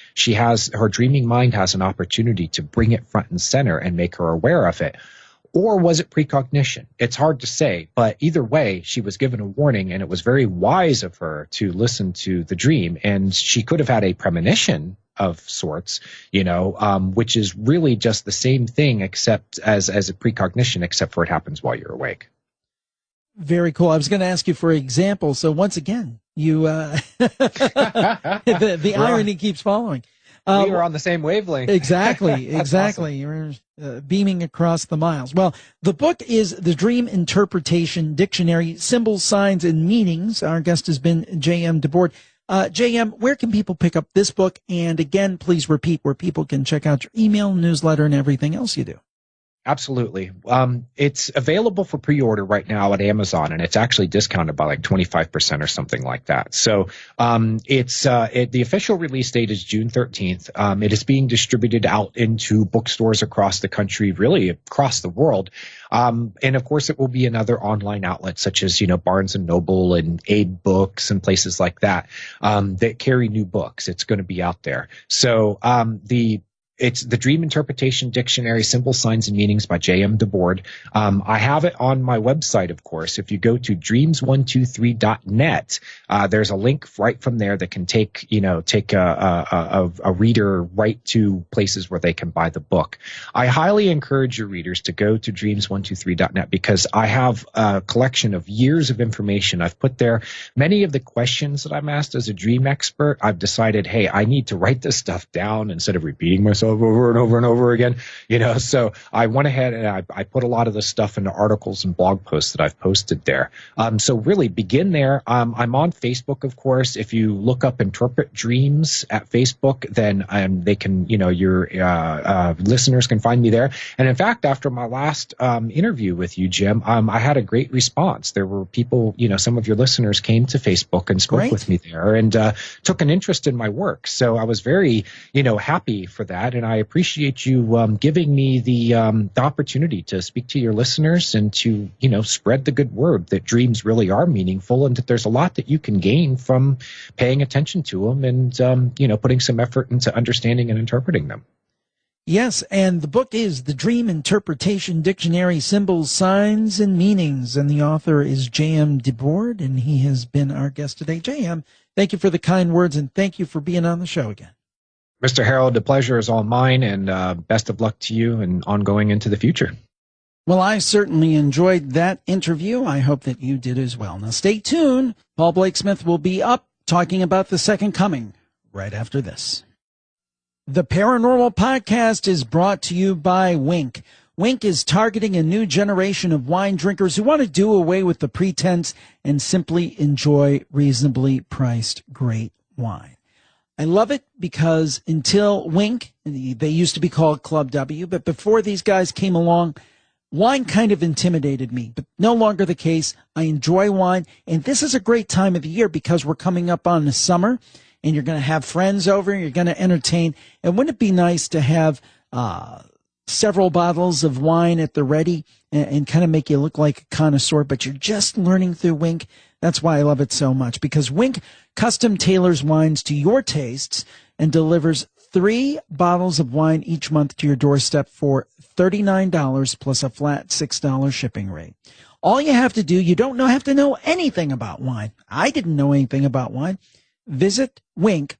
her dreaming mind has an opportunity to bring it front and center and make her aware of it. Or was it precognition? It's hard to say, but either way, she was given a warning, and it was very wise of her to listen to the dream. And she could have had a premonition of sorts, which is really just the same thing except as a precognition, except for it happens while you're awake. Very cool. I was going to ask you for examples. So once again, you the irony keeps following. We are on the same wavelength. Exactly. Awesome. You're beaming across the miles. Well, the book is The Dream Interpretation Dictionary, Symbols, Signs, and Meanings. Our guest has been J.M. DeBoard. J.M., where can people pick up this book? And again, please repeat where people can check out your email, newsletter, and everything else you do. Absolutely. It's available for pre-order right now at Amazon, and it's actually discounted by like 25% or something like that. So the official release date is June 13th. It is being distributed out into bookstores across the country, really across the world. And of course, it will be in other online outlets such as, Barnes and Noble and Aid Books and places like that that carry new books. It's going to be out there. So it's The Dream Interpretation Dictionary, Symbols, Signs, and Meanings by J.M. DeBoard. I have it on my website, of course. If you go to dreams123.net, there's a link right from there that can take a reader right to places where they can buy the book. I highly encourage your readers to go to dreams123.net because I have a collection of years of information I've put there. Many of the questions that I'm asked as a dream expert, I've decided, hey, I need to write this stuff down instead of repeating myself over and over and over again, so I went ahead and I put a lot of this stuff into articles and blog posts that I've posted there. So really begin there. I'm on Facebook, of course. If you look up Interpret Dreams at Facebook, then they can, your listeners can find me there. And in fact, after my last interview with you, Jim, I had a great response. There were people, some of your listeners came to Facebook and spoke with me there and took an interest in my work. So I was very, happy for that. that, and I appreciate you giving me the opportunity to speak to your listeners and to, spread the good word that dreams really are meaningful and that there's a lot that you can gain from paying attention to them and, putting some effort into understanding and interpreting them. Yes, and the book is The Dream Interpretation Dictionary, Symbols, Signs, and Meanings, and the author is J.M. DeBoard, and he has been our guest today. J.M., thank you for the kind words, and thank you for being on the show again. Mr. Harold, the pleasure is all mine, and best of luck to you and ongoing into the future. Well, I certainly enjoyed that interview. I hope that you did as well. Now, stay tuned. Paul Blake Smith will be up talking about the second coming right after this. The Paranormal Podcast is brought to you by Wink. Wink is targeting a new generation of wine drinkers who want to do away with the pretense and simply enjoy reasonably priced great wine. I love it because until Wink, they used to be called Club W, but before these guys came along, wine kind of intimidated me, but no longer the case. I enjoy wine, and this is a great time of the year because we're coming up on the summer, and you're going to have friends over, you're going to entertain, and wouldn't it be nice to have several bottles of wine at the ready and kind of make you look like a connoisseur, but you're just learning through Wink? That's why I love it so much, because Wink custom tailors wines to your tastes and delivers 3 bottles of wine each month to your doorstep for $39 plus a flat $6 shipping rate. All you have to do, you don't have to know anything about wine. I didn't know anything about wine. Visit Wink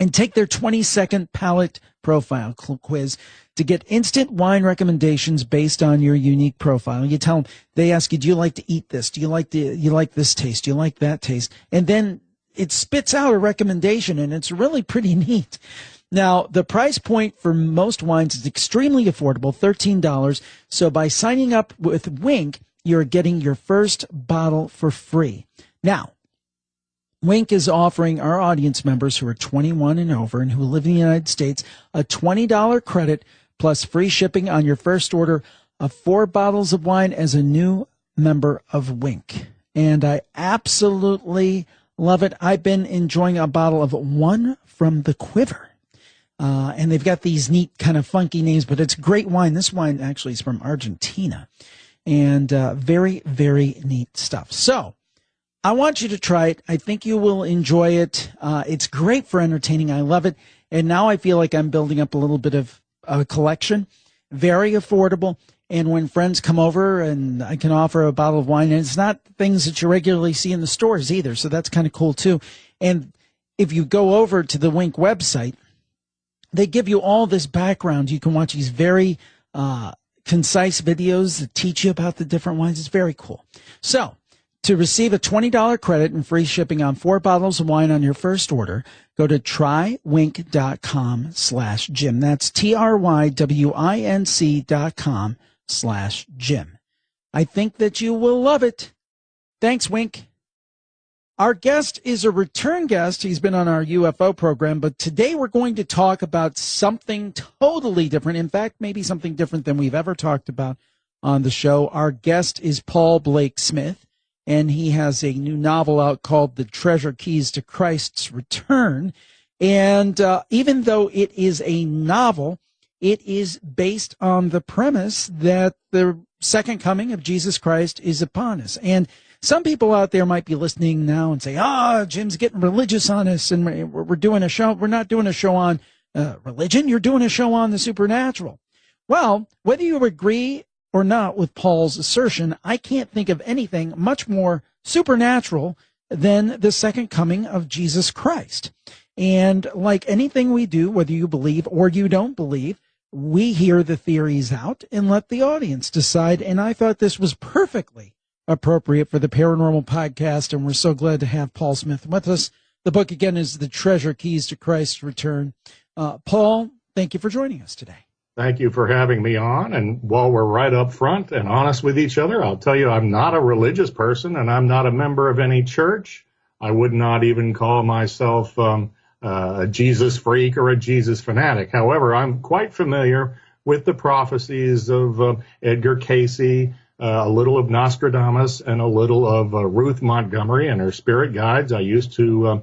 and take their 20-second palate profile quiz to get instant wine recommendations based on your unique profile. You tell them, they ask you, do you like to eat this? Do you like this taste? Do you like that taste? And then it spits out a recommendation, and it's really pretty neat. Now, the price point for most wines is extremely affordable, $13. So by signing up with Wink, you're getting your first bottle for free. Now, Wink is offering our audience members who are 21 and over and who live in the United States a $20 credit plus free shipping on your first order of 4 bottles of wine as a new member of Wink. And I absolutely love it. I've been enjoying a bottle of One from the Quiver. And they've got these neat kind of funky names, but it's great wine. This wine actually is from Argentina. And very, very neat stuff. So I want you to try it. I think you will enjoy it. It's great for entertaining. I love it. And now I feel like I'm building up a little bit of a collection. Very affordable. And when friends come over and I can offer a bottle of wine, and it's not things that you regularly see in the stores either. So that's kind of cool too. And if you go over to the Wink website, they give you all this background. You can watch these very concise videos that teach you about the different wines. It's very cool. So to receive a $20 credit and free shipping on 4 bottles of wine on your first order, go to trywink.com/Jim. That's TRYWINC.com/Jim. I think that you will love it. Thanks, Wink. Our guest is a return guest. He's been on our UFO program, but today we're going to talk about something totally different. In fact, maybe something different than we've ever talked about on the show. Our guest is Paul Blake Smith, and he has a new novel out called The Treasure Keys to Christ's Return. And even though it is a novel, it is based on the premise that the second coming of Jesus Christ is upon us. And some people out there might be listening now and say, Jim's getting religious on us, and we're doing a show. We're not doing a show on religion. You're doing a show on the supernatural. Well, whether you agree or not with Paul's assertion, I can't think of anything much more supernatural than the second coming of Jesus Christ. And like anything we do, whether you believe or you don't believe, we hear the theories out and let the audience decide. And I thought this was perfectly appropriate for the Paranormal Podcast, and we're so glad to have Paul Smith with us. The book, again, is The Treasure Keys to Christ's Return. Paul, thank you for joining us today. Thank you for having me on. And while we're right up front and honest with each other, I'll tell you I'm not a religious person, and I'm not a member of any church. I would not even call myself a Jesus freak or a Jesus fanatic. However, I'm quite familiar with the prophecies of Edgar Cayce, a little of Nostradamus, and a little of Ruth Montgomery and her spirit guides. I used to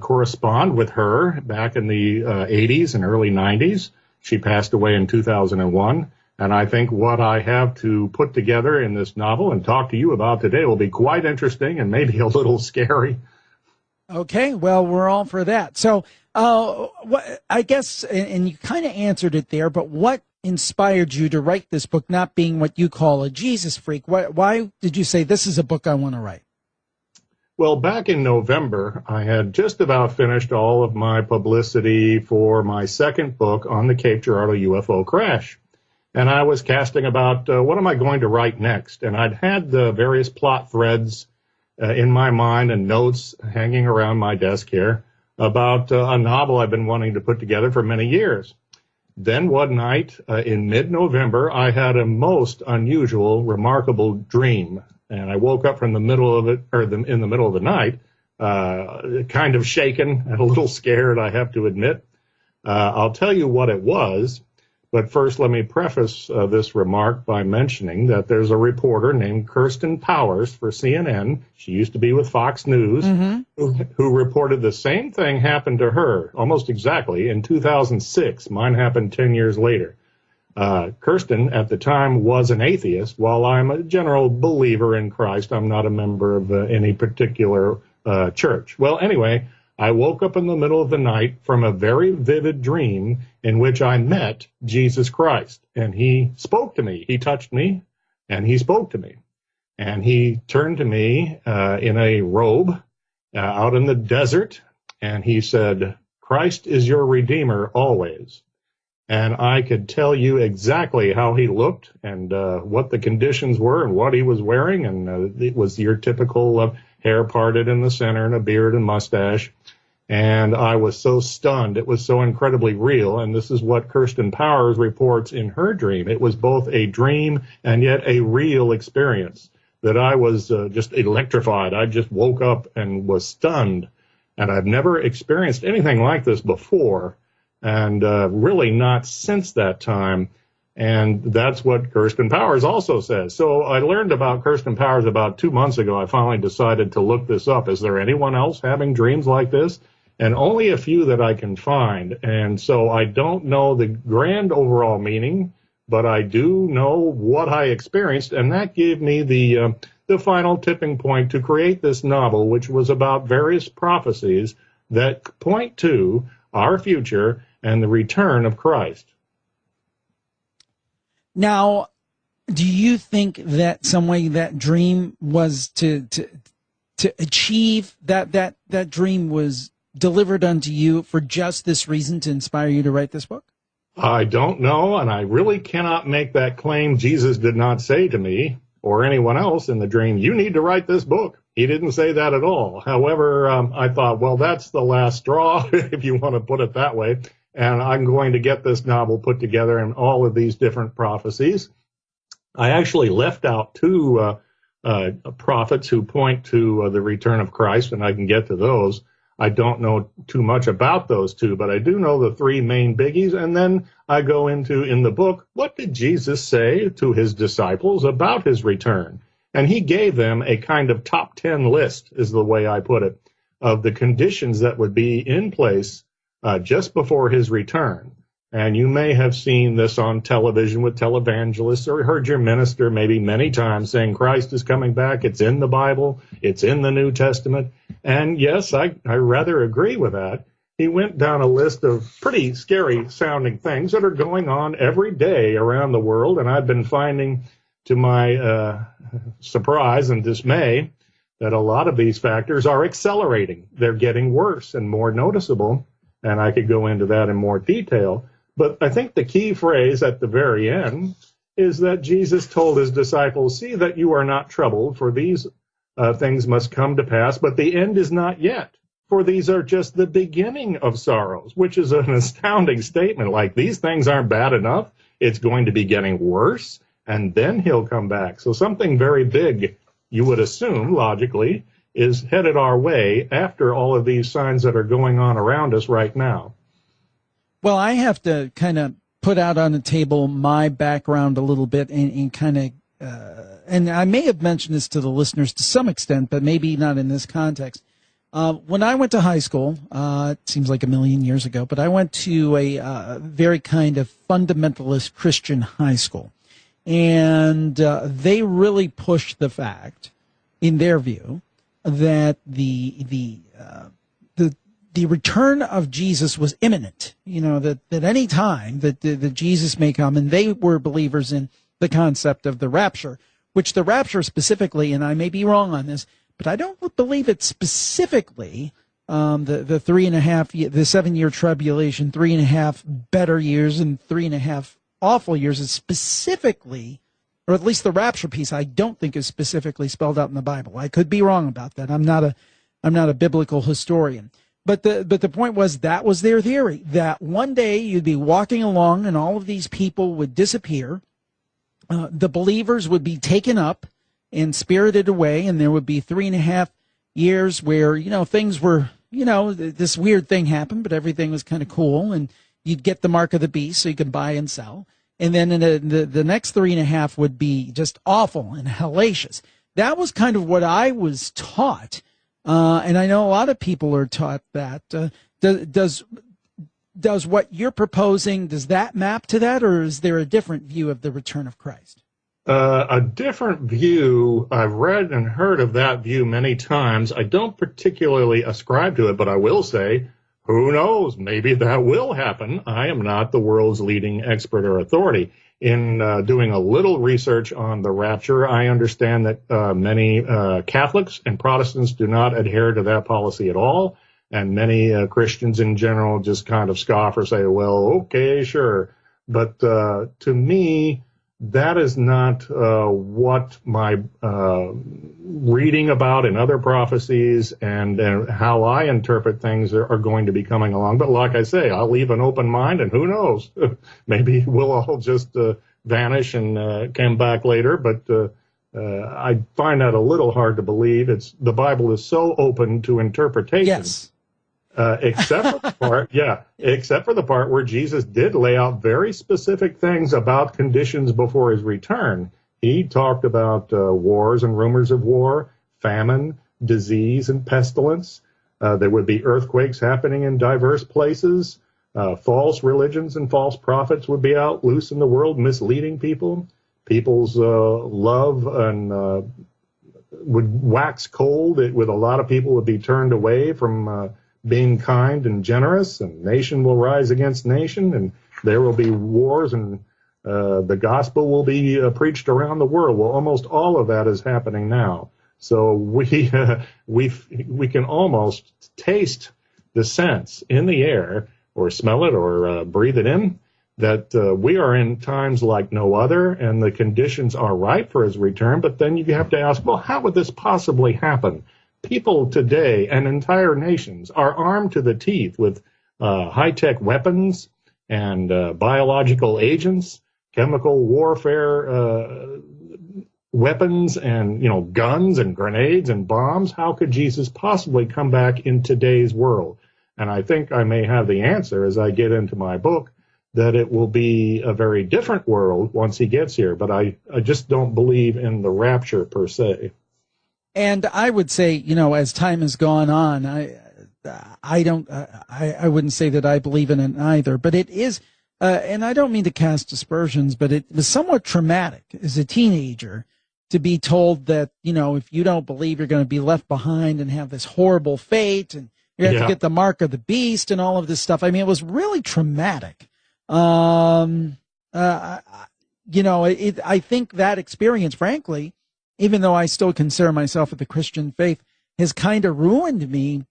correspond with her back in the 80s and early 90s. She passed away in 2001. And I think what I have to put together in this novel and talk to you about today will be quite interesting and maybe a little scary. Okay, well, we're all for that. So I guess, and you kind of answered it there, but what inspired you to write this book, not being what you call a Jesus freak? Why did you say this is a book I want to write? Well, back in November, I had just about finished all of my publicity for my second book on the Cape Girardeau UFO crash. And I was casting about what am I going to write next? And I'd had the various plot threads in my mind and notes hanging around my desk here about a novel I've been wanting to put together for many years. Then one night in mid-November, I had a most unusual, remarkable dream. And I woke up from the middle of it, or in the middle of the night, kind of shaken and a little scared, I have to admit. I'll tell you what it was. But first, let me preface this remark by mentioning that there's a reporter named Kirsten Powers for CNN. She used to be with Fox News, who reported the same thing happened to her almost exactly in 2006. Mine happened 10 years later. Kirsten, at the time, was an atheist. While I'm a general believer in Christ, I'm not a member of any particular church. Well, anyway, I woke up in the middle of the night from a very vivid dream in which I met Jesus Christ. And he spoke to me. He touched me, and he spoke to me. And he turned to me in a robe out in the desert, and he said, "Christ is your Redeemer always." And I could tell you exactly how he looked and what the conditions were and what he was wearing. And it was your typical hair parted in the center and a beard and mustache. And I was so stunned. It was so incredibly real. And this is what Kirsten Powers reports in her dream. It was both a dream and yet a real experience that I was just electrified. I just woke up and was stunned. And I've never experienced anything like this before. And really not since that time. And that's what Kirsten Powers also says. So I learned about Kirsten Powers about 2 months ago. I finally decided to look this up. Is there anyone else having dreams like this? And only a few that I can find. And so I don't know the grand overall meaning, but I do know what I experienced. And that gave me the final tipping point to create this novel, which was about various prophecies that point to our future and the return of Christ. Now, do you think that some way that dream was to achieve that dream was delivered unto you for just this reason, to inspire you to write this book? I don't know, and I really cannot make that claim. Jesus did not say to me or anyone else in the dream, "You need to write this book." He didn't say that at all. However, I thought, well, that's the last straw, if you want to put it that way. And I'm going to get this novel put together in all of these different prophecies. I actually left out two prophets who point to the return of Christ, and I can get to those. I don't know too much about those two, but I do know the three main biggies. And then I go into, in the book, what did Jesus say to his disciples about his return? And he gave them a kind of top 10 list, is the way I put it, of the conditions that would be in place just before his return. And you may have seen this on television with televangelists or heard your minister maybe many times saying Christ is coming back. It's in the Bible. It's in the New Testament. And yes, I rather agree with that. He went down a list of pretty scary sounding things that are going on every day around the world. And I've been finding, to my surprise and dismay, that a lot of these factors are accelerating. They're getting worse and more noticeable. And I could go into that in more detail. But I think the key phrase at the very end is that Jesus told his disciples, "See that you are not troubled, for these things must come to pass, but the end is not yet. For these are just the beginning of sorrows," which is an astounding statement. Like, these things aren't bad enough. It's going to be getting worse, and then he'll come back. So something very big, you would assume, logically, is headed our way after all of these signs that are going on around us right now. Well, I have to kind of put out on the table my background a little bit and kind of, and I may have mentioned this to the listeners to some extent, but maybe not in this context. When I went to high school, it seems like a million years ago, but I went to a very kind of fundamentalist Christian high school. And they really pushed the fact, in their view, that the return of Jesus was imminent. That any time that Jesus may come, and they were believers in the concept of the rapture, which the rapture specifically, and I may be wrong on this, but I don't believe it's specifically the 7-year tribulation, 3.5 better years and 3.5 awful years is specifically, or at least the rapture piece, I don't think is specifically spelled out in the Bible. I could be wrong about that. I'm not a biblical historian. But the point was, that was their theory, that one day you'd be walking along and all of these people would disappear. The believers would be taken up and spirited away, and there would be 3.5 years where, things were, this weird thing happened, but everything was kind of cool, and you'd get the mark of the beast so you could buy and sell. And then in the next 3.5 would be just awful and hellacious. That was kind of what I was taught. And I know a lot of people are taught that. Does what you're proposing, does that map to that, or is there a different view of the return of Christ? A different view. I've read and heard of that view many times. I don't particularly ascribe to it, but I will say, who knows? Maybe that will happen. I am not the world's leading expert or authority. In doing a little research on the rapture, I understand that many Catholics and Protestants do not adhere to that policy at all. And many Christians in general just kind of scoff or say, well, okay, sure. But to me, that is not what my reading about in other prophecies and how I interpret things are going to be coming along. But like I say, I'll leave an open mind, and who knows? Maybe we'll all just vanish and come back later. But I find that a little hard to believe. The Bible is so open to interpretation. Yes. Except for the part where Jesus did lay out very specific things about conditions before his return. He talked about wars and rumors of war, famine, disease, and pestilence. There would be earthquakes happening in diverse places. False religions and false prophets would be out loose in the world, misleading people. People's love and would wax cold. With a lot of people would be turned away from being kind and generous, and nation will rise against nation, and there will be wars, and the gospel will be preached around the world. Well, almost all of that is happening now. So we can almost taste the sense in the air, or smell it, or breathe it in, that we are in times like no other, and the conditions are ripe for his return. But then you have to ask, well, how would this possibly happen? People today and entire nations are armed to the teeth with high-tech weapons and biological agents, chemical warfare weapons, and guns and grenades and bombs. How could Jesus possibly come back in today's world? And I think I may have the answer as I get into my book, that it will be a very different world once he gets here. But I just don't believe in the rapture per se. And I would say, as time has gone on, I wouldn't say that I believe in it either, but it is, and I don't mean to cast aspersions, but it was somewhat traumatic as a teenager to be told that, if you don't believe, you're going to be left behind and have this horrible fate, and you have to get the mark of the beast and all of this stuff. I mean, it was really traumatic. I think that experience, frankly, even though I still consider myself with the Christian faith, has kind of ruined me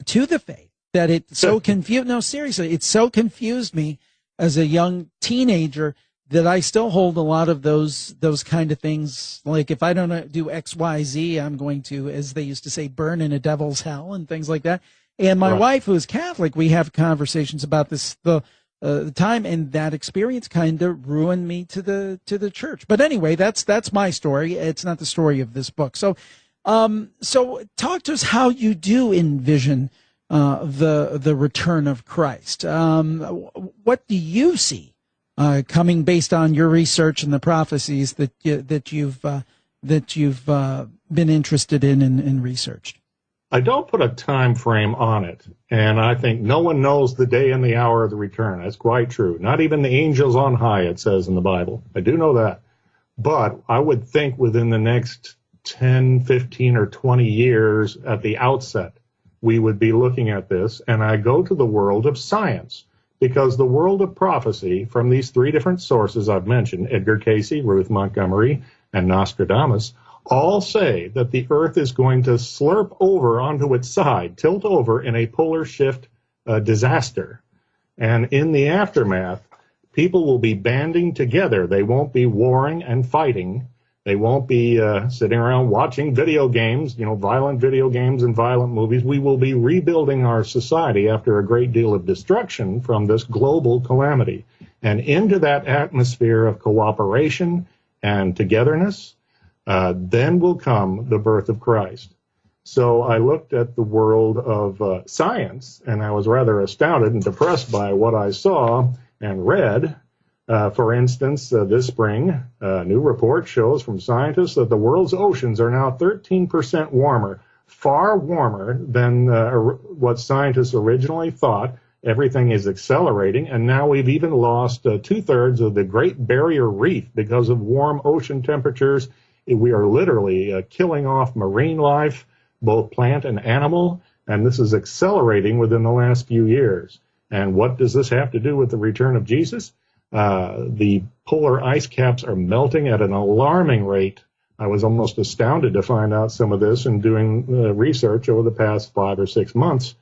to the faith, that it so confused. No, seriously, it so confused me as a young teenager that I still hold a lot of those kind of things. Like, if I don't do X, Y, Z, I'm going to, as they used to say, burn in a devil's hell and things like that. And my wife, who is Catholic, we have conversations about this, the time, and that experience kind of ruined me to the church. But anyway, that's my story. It's not the story of this book. So talk to us how you do envision the return of Christ. What do you see coming based on your research and the prophecies that you've been interested in and researched? I don't put a time frame on it, and I think no one knows the day and the hour of the return. That's quite true. Not even the angels on high, it says in the Bible. I do know that. But I would think within the next 10, 15, or 20 years at the outset, we would be looking at this. And I go to the world of science, because the world of prophecy from these three different sources I've mentioned, Edgar Cayce, Ruth Montgomery, and Nostradamus, all say that the Earth is going to slurp over onto its side, tilt over in a polar shift disaster. And in the aftermath, people will be banding together. They won't be warring and fighting. They won't be sitting around watching video games, violent video games and violent movies. We will be rebuilding our society after a great deal of destruction from this global calamity. And into that atmosphere of cooperation and togetherness, then will come the birth of Christ. So I looked at the world of science, and I was rather astounded and depressed by what I saw and read. For instance, this spring, a new report shows from scientists that the world's oceans are now 13% warmer, far warmer than what scientists originally thought. Everything is accelerating, and now we've even lost two-thirds of the Great Barrier Reef because of warm ocean temperatures. We are literally killing off marine life, both plant and animal, and this is accelerating within the last few years. And what does this have to do with the return of Jesus? The polar ice caps are melting at an alarming rate. I was almost astounded to find out some of this in doing research over the past 5 or 6 months.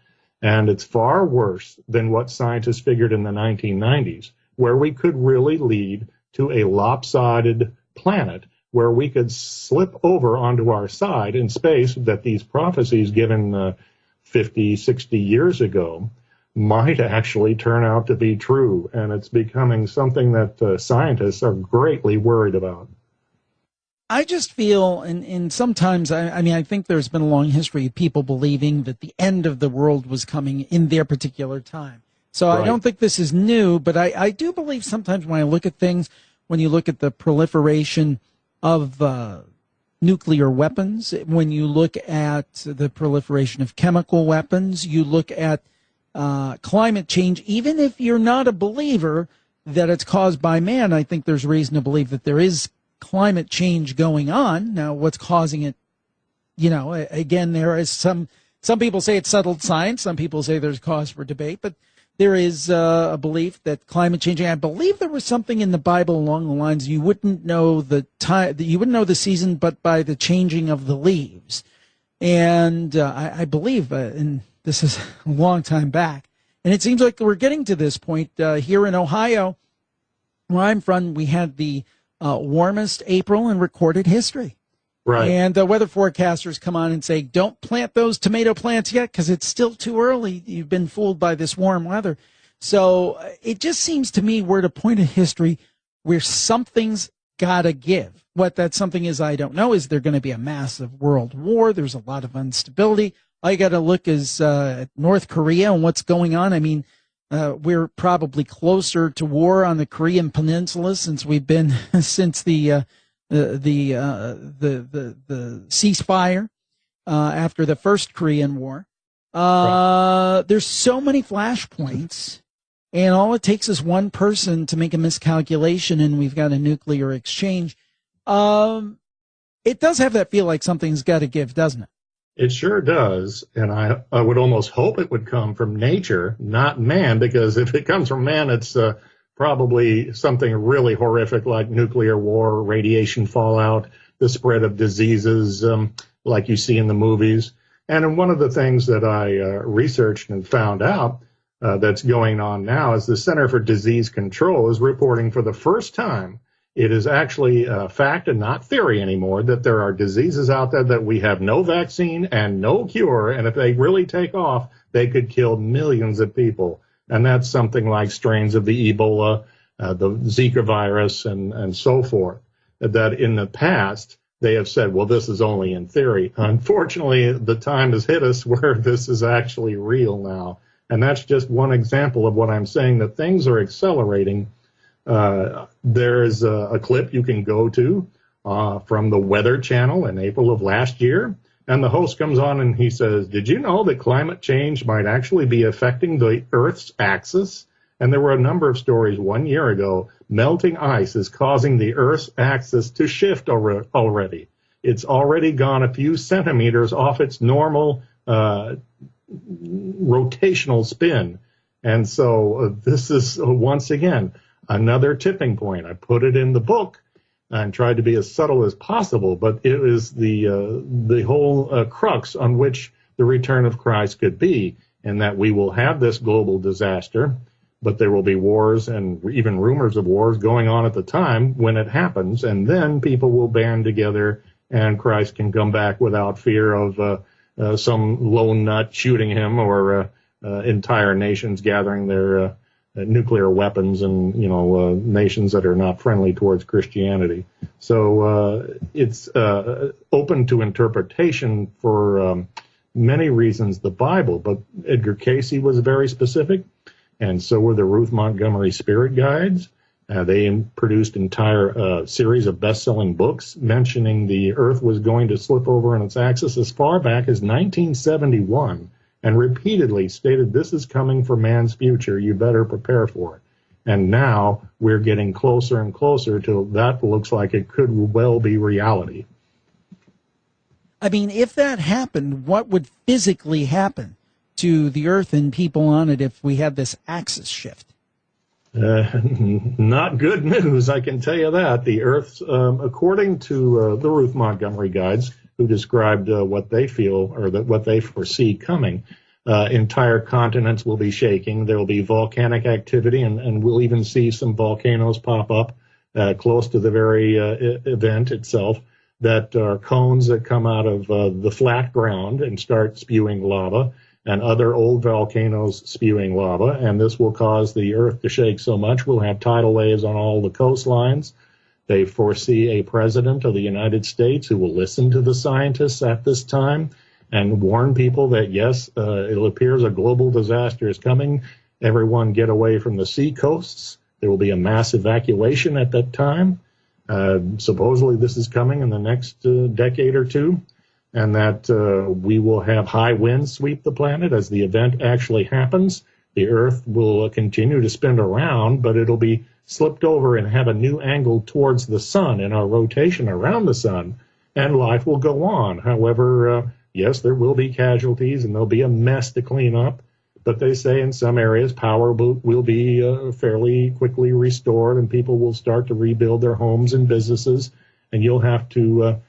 And it's far worse than what scientists figured in the 1990s, where we could really lead to a lopsided planet where we could slip over onto our side in space, that these prophecies given 50, 60 years ago might actually turn out to be true. And it's becoming something that scientists are greatly worried about. I just feel, and sometimes, I think there's been a long history of people believing that the end of the world was coming in their particular time. So right. I don't think this is new, but I do believe sometimes when I look at things, when you look at the proliferation of nuclear weapons, when you look at the proliferation of chemical weapons, you look at climate change, even if you're not a believer that it's caused by man, I think there's reason to believe that there is climate change going on. Now, what's causing it, again, there is some people say it's settled science, some people say there's cause for debate, but there is a belief that climate change, I believe there was something in the Bible along the lines, you wouldn't know the time, you wouldn't know the season, but by the changing of the leaves. And I believe, and this is a long time back, and it seems like we're getting to this point here in Ohio, where I'm from. We had the warmest April in recorded history. Right. And weather forecasters come on and say, don't plant those tomato plants yet because it's still too early. You've been fooled by this warm weather. So it just seems to me we're at a point in history where something's got to give. What that something is, I don't know. Is there going to be a massive world war? There's a lot of instability. All you got to look is at North Korea and what's going on. I mean, we're probably closer to war on the Korean Peninsula since we've been since the ceasefire after the first Korean War. Right. There's so many flashpoints, and all it takes is one person to make a miscalculation, and we've got a nuclear exchange. It does have that feel like something's got to give, doesn't it? It sure does, and I would almost hope it would come from nature, not man, because if it comes from man, it's probably something really horrific like nuclear war, radiation fallout, the spread of diseases like you see in the movies. And one of the things that I researched and found out that's going on now is the Center for Disease Control is reporting for the first time, it is actually a fact and not theory anymore, that there are diseases out there that we have no vaccine and no cure, and if they really take off, they could kill millions of people. And that's something like strains of the Ebola, the Zika virus, and so forth, that in the past they have said, well, this is only in theory. Unfortunately, the time has hit us where this is actually real now. And that's just one example of what I'm saying, that things are accelerating. There's a clip you can go to from the Weather Channel in April of last year, And the host comes on and he says, did you know that climate change might actually be affecting the Earth's axis? And there were a number of stories 1 year ago. Melting ice is causing the Earth's axis to shift already. It's already gone a few centimeters off its normal rotational spin. And so this is, once again, another tipping point. I put it in the book and tried to be as subtle as possible, but it is the whole crux on which the return of Christ could be, and that we will have this global disaster, but there will be wars and even rumors of wars going on at the time when it happens, and then people will band together and Christ can come back without fear of some lone nut shooting him or entire nations gathering their nuclear weapons and, nations that are not friendly towards Christianity. So it's open to interpretation for many reasons, the Bible. But Edgar Cayce was very specific, and so were the Ruth Montgomery Spirit Guides. They produced entire series of best-selling books mentioning the Earth was going to slip over on its axis as far back as 1971, and repeatedly stated, this is coming for man's future, you better prepare for it. And now we're getting closer and closer to that. Looks like it could well be reality. I mean, if that happened, what would physically happen to the Earth and people on it if we had this axis shift? Not good news, I can tell you that. The Earth's, according to the Ruth Montgomery Guides, who described what they feel or what they foresee coming, entire continents will be shaking. There will be volcanic activity, and we'll even see some volcanoes pop up close to the very event itself that are cones that come out of the flat ground and start spewing lava, and other old volcanoes spewing lava, and this will cause the Earth to shake so much we'll have tidal waves on all the coastlines. They foresee a president of the United States who will listen to the scientists at this time and warn people that, yes, it appears a global disaster is coming. Everyone get away from the sea coasts. There will be a mass evacuation at that time. Supposedly this is coming in the next decade or two, and that we will have high winds sweep the planet as the event actually happens. The Earth will continue to spin around, but it'll be slipped over and have a new angle towards the sun in our rotation around the sun, and life will go on. However, yes, there will be casualties and there'll be a mess to clean up, but they say in some areas power will be fairly quickly restored and people will start to rebuild their homes and businesses, and you'll have to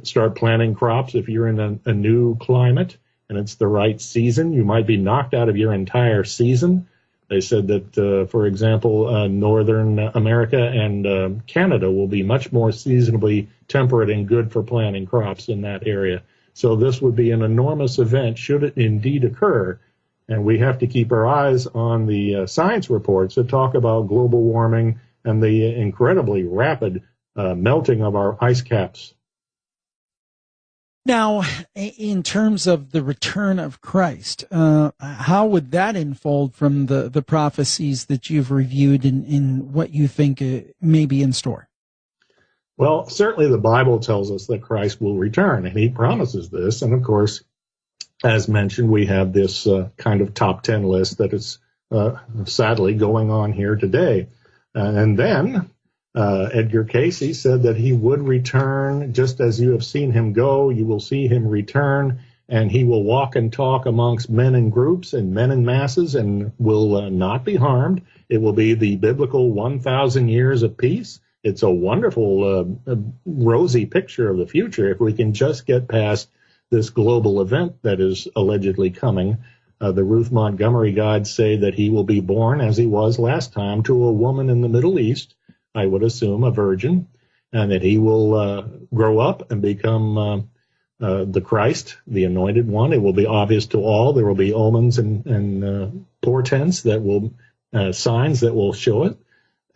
start planting crops if you're in a new climate and it's the right season. You might be knocked out of your entire season. They said that, for example, Northern America and Canada will be much more seasonably temperate and good for planting crops in that area. So this would be an enormous event should it indeed occur. And we have to keep our eyes on the science reports that talk about global warming and the incredibly rapid melting of our ice caps. Now, in terms of the return of Christ, how would that unfold from the prophecies that you've reviewed in what you think may be in store? Well, certainly the Bible tells us that Christ will return, and he promises this. And of course, as mentioned, we have this kind of top 10 list that is sadly going on here today. And then Edgar Cayce said that he would return just as you have seen him go. You will see him return, and he will walk and talk amongst men in groups and men in masses and will not be harmed. It will be the biblical 1,000 years of peace. It's a wonderful, rosy picture of the future if we can just get past this global event that is allegedly coming. The Ruth Montgomery Guides say that he will be born, as he was last time, to a woman in the Middle East, I would assume a virgin, and that he will grow up and become the Christ, the anointed one. It will be obvious to all. There will be omens and portents that will, signs that will show it,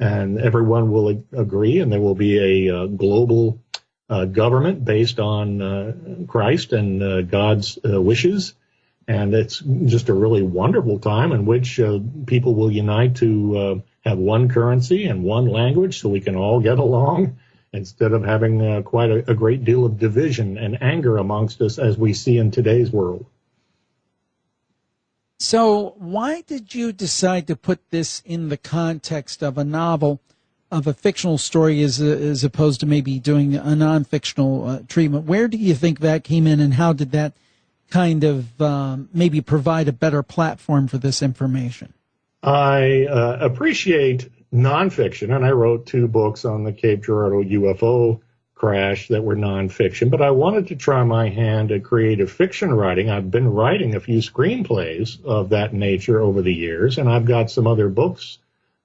and everyone will agree, and there will be a global government based on Christ and God's wishes. And it's just a really wonderful time in which people will unite to have one currency and one language so we can all get along. instead of having quite a great deal of division and anger amongst us as we see in today's world. So why did you decide to put this in the context of a novel, of a fictional story, as opposed to maybe doing a non-fictional treatment? Where do you think that came in, and how did that kind of maybe provide a better platform for this information? I appreciate nonfiction, and I wrote 2 books on the Cape Girardeau UFO crash that were nonfiction, but I wanted to try my hand at creative fiction writing. I've been writing a few screenplays of that nature over the years, and I've got some other books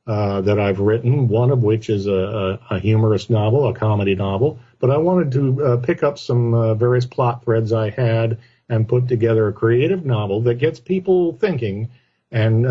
that I've written, one of which is a humorous novel, a comedy novel, but I wanted to pick up some various plot threads I had and put together a creative novel that gets people thinking, and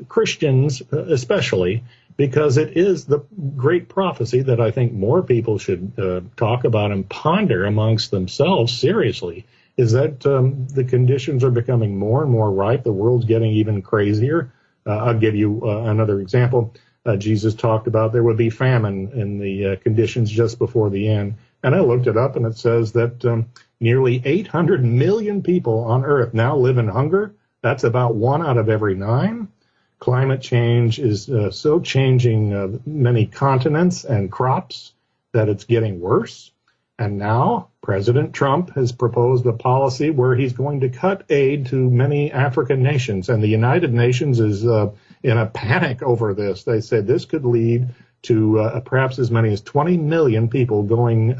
Christians especially, because it is the great prophecy that I think more people should talk about and ponder amongst themselves seriously, is that the conditions are becoming more and more ripe. The world's getting even crazier. I'll give you another example. Jesus talked about there would be famine in the conditions just before the end. And I looked it up, and it says that nearly 800 million people on Earth now live in hunger. That's about 1 out of every 9. Climate change is so changing many continents and crops that it's getting worse. And now President Trump has proposed a policy where he's going to cut aid to many African nations. And the United Nations is in a panic over this. They said this could lead to perhaps as many as 20 million people going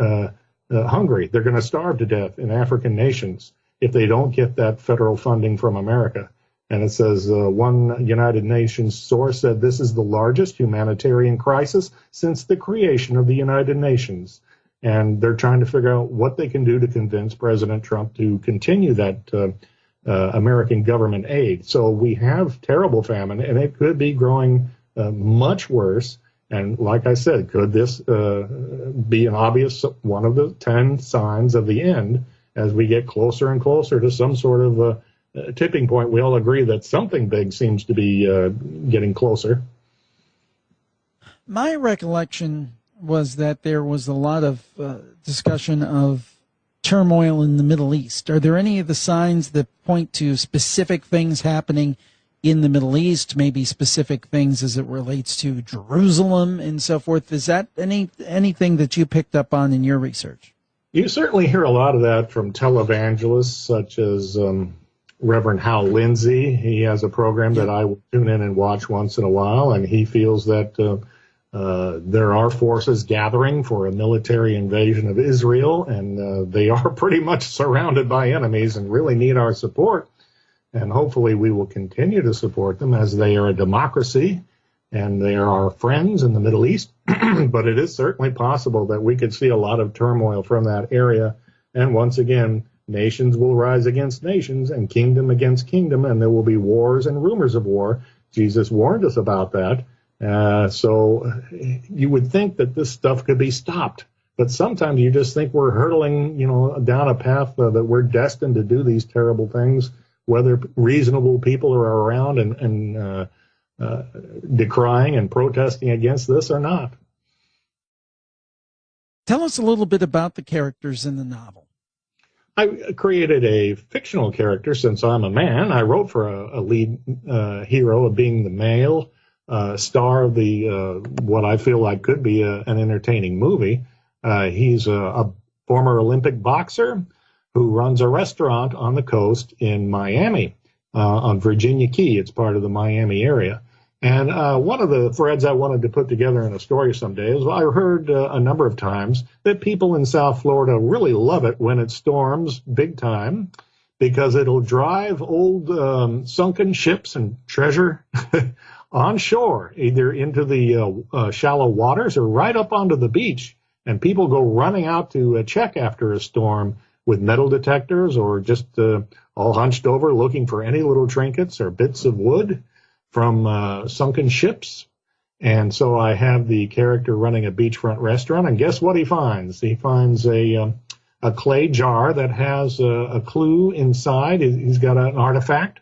hungry. They're going to starve to death in African nations if they don't get that federal funding from America. And it says one United Nations source said this is the largest humanitarian crisis since the creation of the United Nations. And they're trying to figure out what they can do to convince President Trump to continue that American government aid. So we have terrible famine, and it could be growing much worse. And like I said, could this be an obvious one of the 10 signs of the end as we get closer and closer to some sort of tipping point? We all agree that something big seems to be getting closer. My recollection was that there was a lot of discussion of turmoil in the Middle East. Are there any of the signs that point to specific things happening in the Middle East, maybe specific things as it relates to Jerusalem and so forth? Is that anything that you picked up on in your research? You certainly hear a lot of that from televangelists such as Reverend Hal Lindsey. He has a program that I will tune in and watch once in a while, and he feels that there are forces gathering for a military invasion of Israel, and they are pretty much surrounded by enemies and really need our support. And hopefully we will continue to support them as they are a democracy and they are our friends in the Middle East. But it is certainly possible that we could see a lot of turmoil from that area. And once again, nations will rise against nations and kingdom against kingdom, and there will be wars and rumors of war. Jesus warned us about that. So you would think that this stuff could be stopped. But sometimes you just think we're hurtling, down a path that we're destined to do these terrible things, whether reasonable people are around and decrying and protesting against this or not. Tell us a little bit about the characters in the novel. I created a fictional character since I'm a man. I wrote for a lead hero of being the male star of the what I feel like could be an entertaining movie. He's a former Olympic boxer who runs a restaurant on the coast in Miami, on Virginia Key. It's part of the Miami area. And one of the threads I wanted to put together in a story someday is I heard a number of times that people in South Florida really love it when it storms big time because it'll drive old sunken ships and treasure on shore, either into the shallow waters or right up onto the beach. And people go running out to check after a storm with metal detectors or just all hunched over looking for any little trinkets or bits of wood from sunken ships. And so I have the character running a beachfront restaurant, and guess what he finds? He finds a clay jar that has a clue inside. He's got an artifact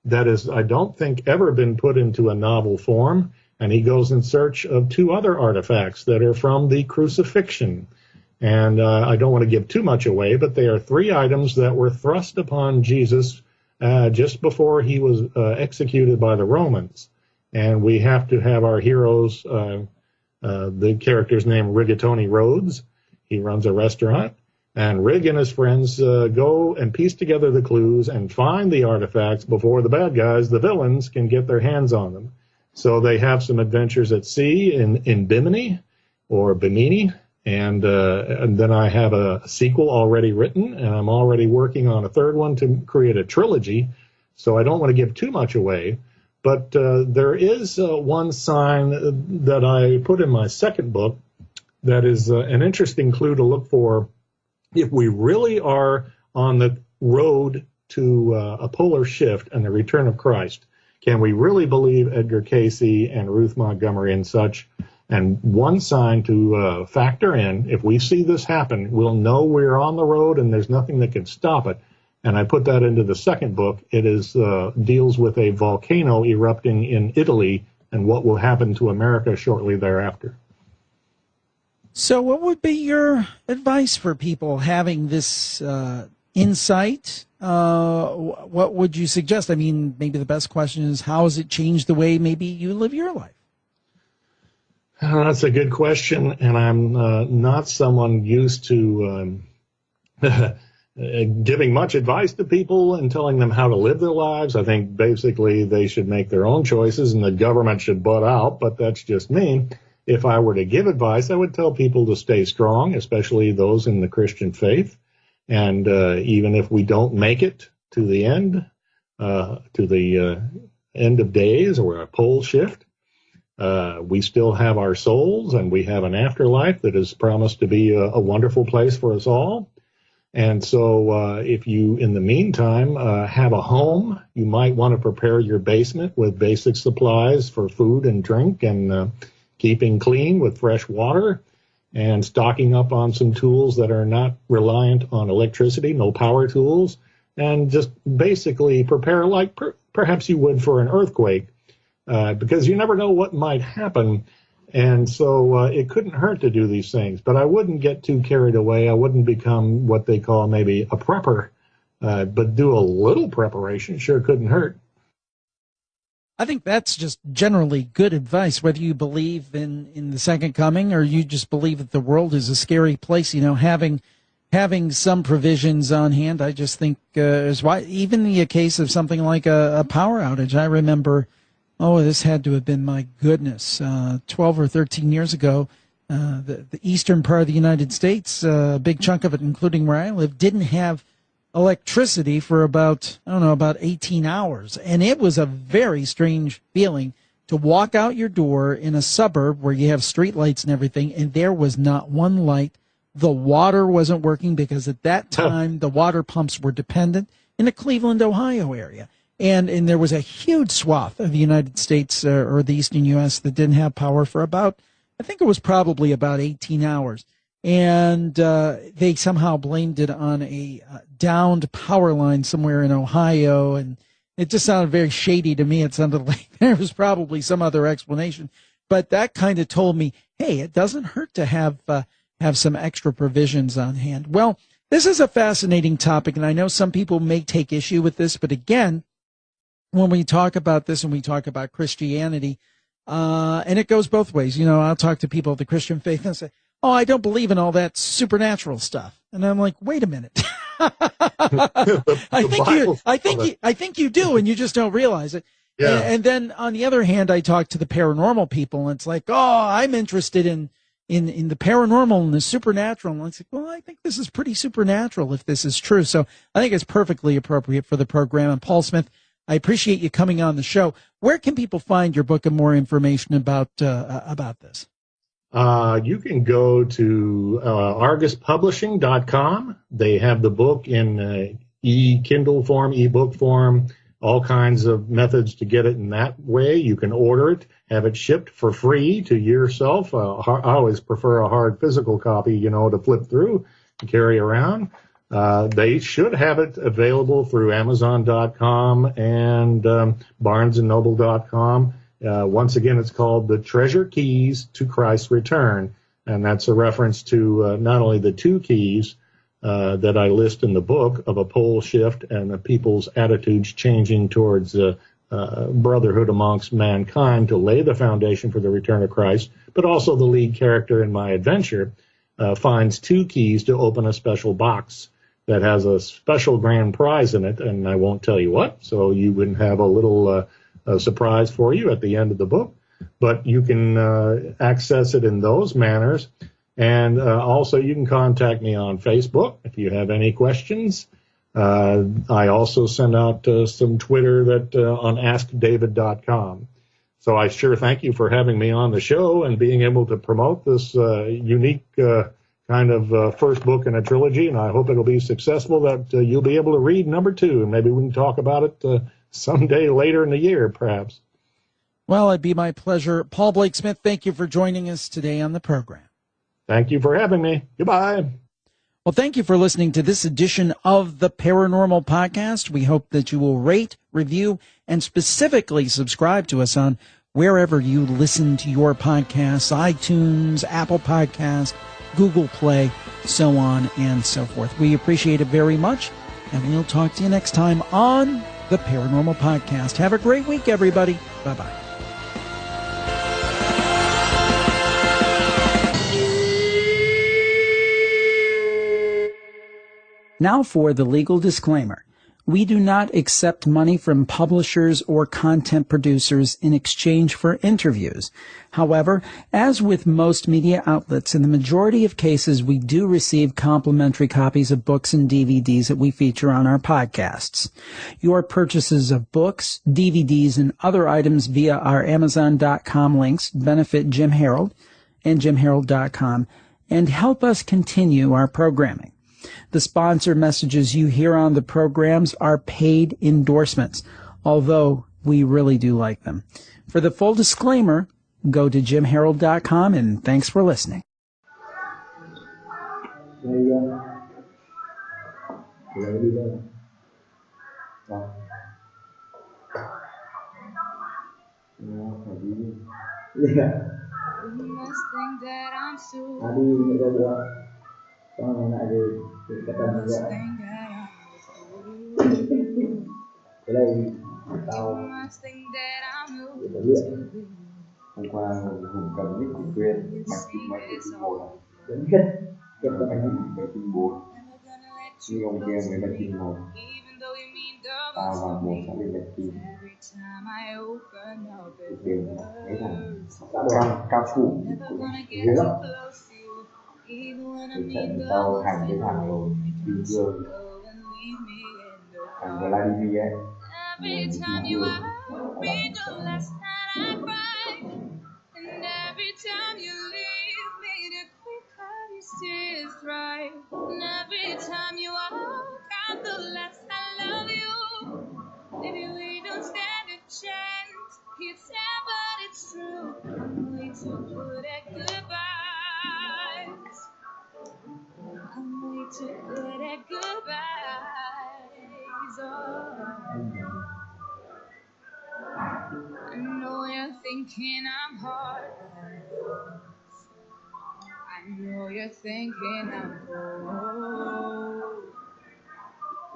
that is, I don't think, ever been put into a novel form. and he goes in search of two other artifacts that are from the crucifixion. And I don't want to give too much away, but they are three items that were thrust upon Jesus just before he was executed by the Romans. And we have to have our heroes, the character's name, Rigatoni Rhodes. He runs a restaurant. And Rig and his friends go and piece together the clues and find the artifacts before the bad guys, the villains, can get their hands on them. So they have some adventures at sea in Bimini or Bimini. And then I have a sequel already written, and I'm already working on a third one to create a trilogy. So I don't want to give too much away. But there is one sign that I put in my second book that is an interesting clue to look for if we really are on the road to a polar shift and the return of Christ. Can we really believe Edgar Cayce and Ruth Montgomery and such? And one sign to factor in, if we see this happen, we'll know we're on the road and there's nothing that can stop it. And I put that into the second book. It is deals with a volcano erupting in Italy and what will happen to America shortly thereafter. So what would be your advice for people having this insight? What would you suggest? I mean, maybe the best question is, how has it changed the way maybe you live your life? That's a good question, and I'm not someone used to giving much advice to people and telling them how to live their lives. I think basically they should make their own choices and the government should butt out, but that's just me. If I were to give advice, I would tell people to stay strong, especially those in the Christian faith. And even if we don't make it to the end of days or a pole shift, we still have our souls and we have an afterlife that is promised to be a wonderful place for us all. And so if you, in the meantime, have a home, you might want to prepare your basement with basic supplies for food and drink and keeping clean with fresh water and stocking up on some tools that are not reliant on electricity, no power tools, and just basically prepare like perhaps you would for an earthquake, because you never know what might happen. And so it couldn't hurt to do these things, but I wouldn't get too carried away. I wouldn't become what they call maybe a prepper, but do a little preparation sure couldn't hurt. I think that's just generally good advice, whether you believe in the second coming or you just believe that the world is a scary place. You know, having some provisions on hand, I just think is why, even in the case of something like a power outage. I remember, this had to have been, my goodness, 12 or 13 years ago, the eastern part of the United States, a big chunk of it, including where I live, didn't have electricity for about 18 hours. And it was a very strange feeling to walk out your door in a suburb where you have street lights and everything, and there was not one light. The water wasn't working because at that time the water pumps were dependent in the Cleveland, Ohio area. And there was a huge swath of the United States or the eastern U.S. that didn't have power for about, I think it was probably about 18 hours. And they somehow blamed it on a downed power line somewhere in Ohio. And it just sounded very shady to me. It sounded like there was probably some other explanation. But that kind of told me, hey, it doesn't hurt to have some extra provisions on hand. Well, this is a fascinating topic, and I know some people may take issue with this. But again, when we talk about this and we talk about Christianity, and it goes both ways. You know, I'll talk to people of the Christian faith and say, I don't believe in all that supernatural stuff. And I'm like, wait a minute. I think you do, and you just don't realize it. Yeah. And then on the other hand, I talk to the paranormal people, and it's like, I'm interested in the paranormal and the supernatural. And it's like, well, I think this is pretty supernatural if this is true. So I think it's perfectly appropriate for the program. And Paul Smith, I appreciate you coming on the show. Where can people find your book and more information about this? You can go to arguspublishing.com. They have the book in e-Kindle form, e-book form, all kinds of methods to get it in that way. You can order it, have it shipped for free to yourself. I always prefer a hard physical copy, to flip through and carry around. They should have it available through Amazon.com and BarnesandNoble.com. Once again, it's called The Treasure Keys to Christ's Return, and that's a reference to not only the two keys that I list in the book of a pole shift and the people's attitudes changing towards brotherhood amongst mankind to lay the foundation for the return of Christ, but also the lead character in my adventure finds two keys to open a special box that has a special grand prize in it, and I won't tell you what, so you wouldn't have a little surprise for you at the end of the book. But you can access it in those manners. And also you can contact me on Facebook if you have any questions. I also send out some Twitter that on AskDavid.com. So I sure thank you for having me on the show and being able to promote this unique kind of first book in a trilogy. And I hope it'll be successful, that you'll be able to read number 2. And maybe we can talk about it someday later in the year, perhaps. Well, it'd be my pleasure. Paul Blake Smith, thank you for joining us today on the program. Thank you for having me. Goodbye. Well, thank you for listening to this edition of the Paranormal Podcast. We hope that you will rate, review, and specifically subscribe to us on wherever you listen to your podcasts, iTunes, Apple Podcast, Google Play, so on and so forth. We appreciate it very much, and we'll talk to you next time on the Paranormal Podcast. Have a great week, everybody. Bye-bye. Now for the legal disclaimer. We do not accept money from publishers or content producers in exchange for interviews. However, as with most media outlets, in the majority of cases, we do receive complimentary copies of books and DVDs that we feature on our podcasts. Your purchases of books, DVDs, and other items via our Amazon.com links benefit Jim Harold and JimHarold.com and help us continue our programming. The sponsor messages you hear on the programs are paid endorsements, although we really do like them. For the full disclaimer, go to JimHarold.com, and thanks for listening. Hôm qua Hùng cầm mic của Quyên mặc kịch máy tinh bột vẫn hết cái máy tinh bột như ông kia người ta tinh bột tao vào một sẽ lên đẹp tinh tiền mấy thằng cao thủ ghê lắm thì trận tao thành với thằng rồi Bình Dương thằng Vladimir ấy người Bình Dương And every time you leave me, the quicker these tears dry. And every time you walk out, the less I love you. Maybe we don't stand a chance. It's sad, but it's true. I'm way too good at goodbyes. I'm way too good at goodbyes. Oh. I know you're thinking I'm heartless. I know you're thinking I'm cold.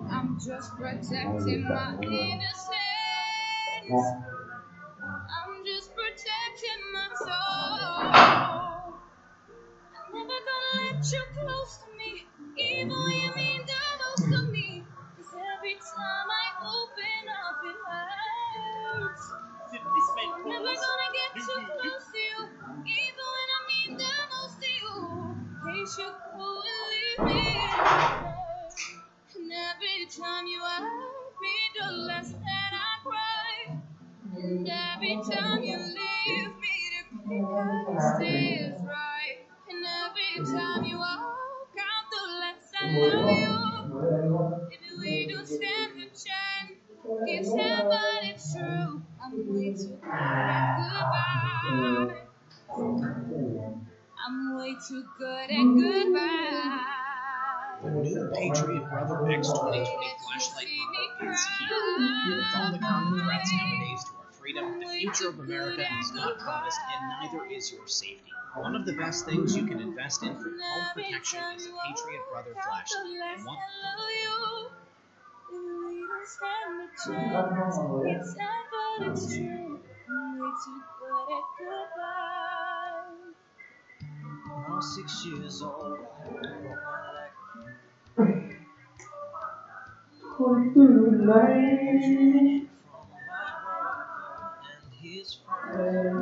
I'm just protecting my innocence. I'm just protecting my soul. I'm never gonna let you close to me, even when you mean the most to me. 'Cause every time I open up, it hurts. I'm never gonna get too close to you, even when I mean the most to you. In case you go and leave me in the dark. And every time you hurt me, the less that I cry. And every time you leave me, the quicker these tears dry. And every time you walk out, the less I love you. Maybe we don't stand a chance. It's sad, but it's true. I'm way too good at goodbye. I'm way too good at goodbye. The new Patriot Brother X 2020 flashlight model is here with all the common threats nowadays to our freedom, the future of America is not promised, and neither is your safety. One of the best things you can invest in for home protection is a Patriot Brother flashlight. And one When I was 6 years old, I broke my leg. Khôn từ nay From my brother and his friends.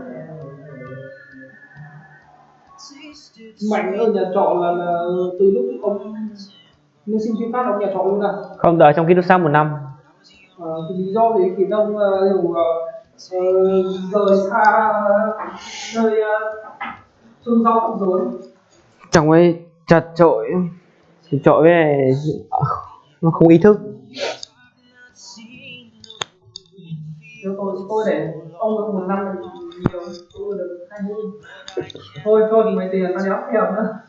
Tasted Mạnh ở nhà trọ là từ lúc ông mới xin phép phát ông nhà trọ luôn à? Không, đợi trong ký túc xá 1 năm. Thì lý do gì khiến ông rời xa nơi chôn rau tận rốn? Trong ấy chật chội với nó không ý thức. Nếu tôi để ông được 1 năm là nhiều, tôi được 2 năm. Thôi thì mày tiền tao đéo theo nữa.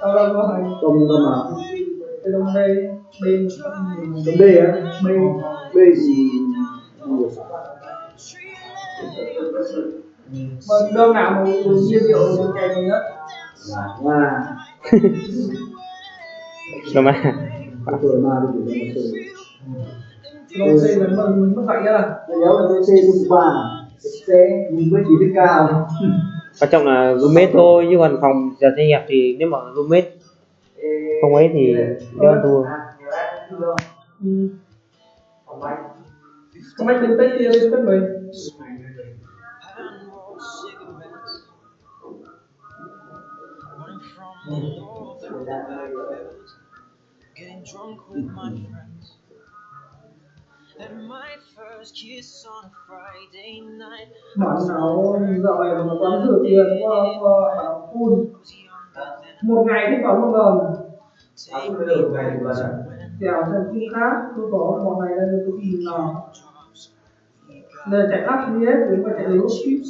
Tao đâu có phải trong tâm mà cái đồng đây bên trong D á, B thì nhiều sản vâng, đơn nào mà uống bia rượu được kèm mình á là Rồi mà rồi mà được một sự lô xe vẫn mình mất vậy nhá. nếu là tôi xe đúng qua xe mình với chỉ cao quan trọng là roommate thôi, chứ còn phòng giờ xây hẹp thì nếu mà roommate không ấy thì đeo thua. Không anh bên Tây kia bên mình Running from the north, from the backfields, getting drunk with my friends. And my first kiss on a Friday night. bảo nào dạo này mà quán rửa tiền qua bảo phun một ngày thì có một lần dẻo thành khi khác tôi có một ngày đây tôi tìm nào nên chạy khác đi hết thì phải chạy lấy một chút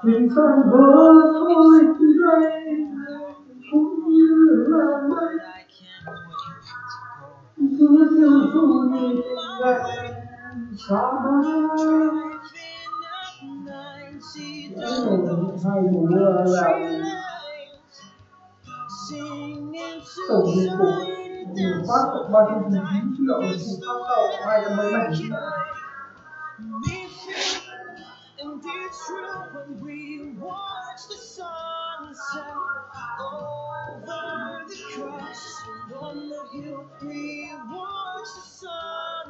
mình sang bờ thôi từ đây cũng như là mây giữa tiếng ru nhìn lại xa hai mùa là tổng dịch vụ phát được 309 triệu dịch vụ phát sau 2 mấy mảnh. And it's true when we watch the sunset over the cross and on the hill we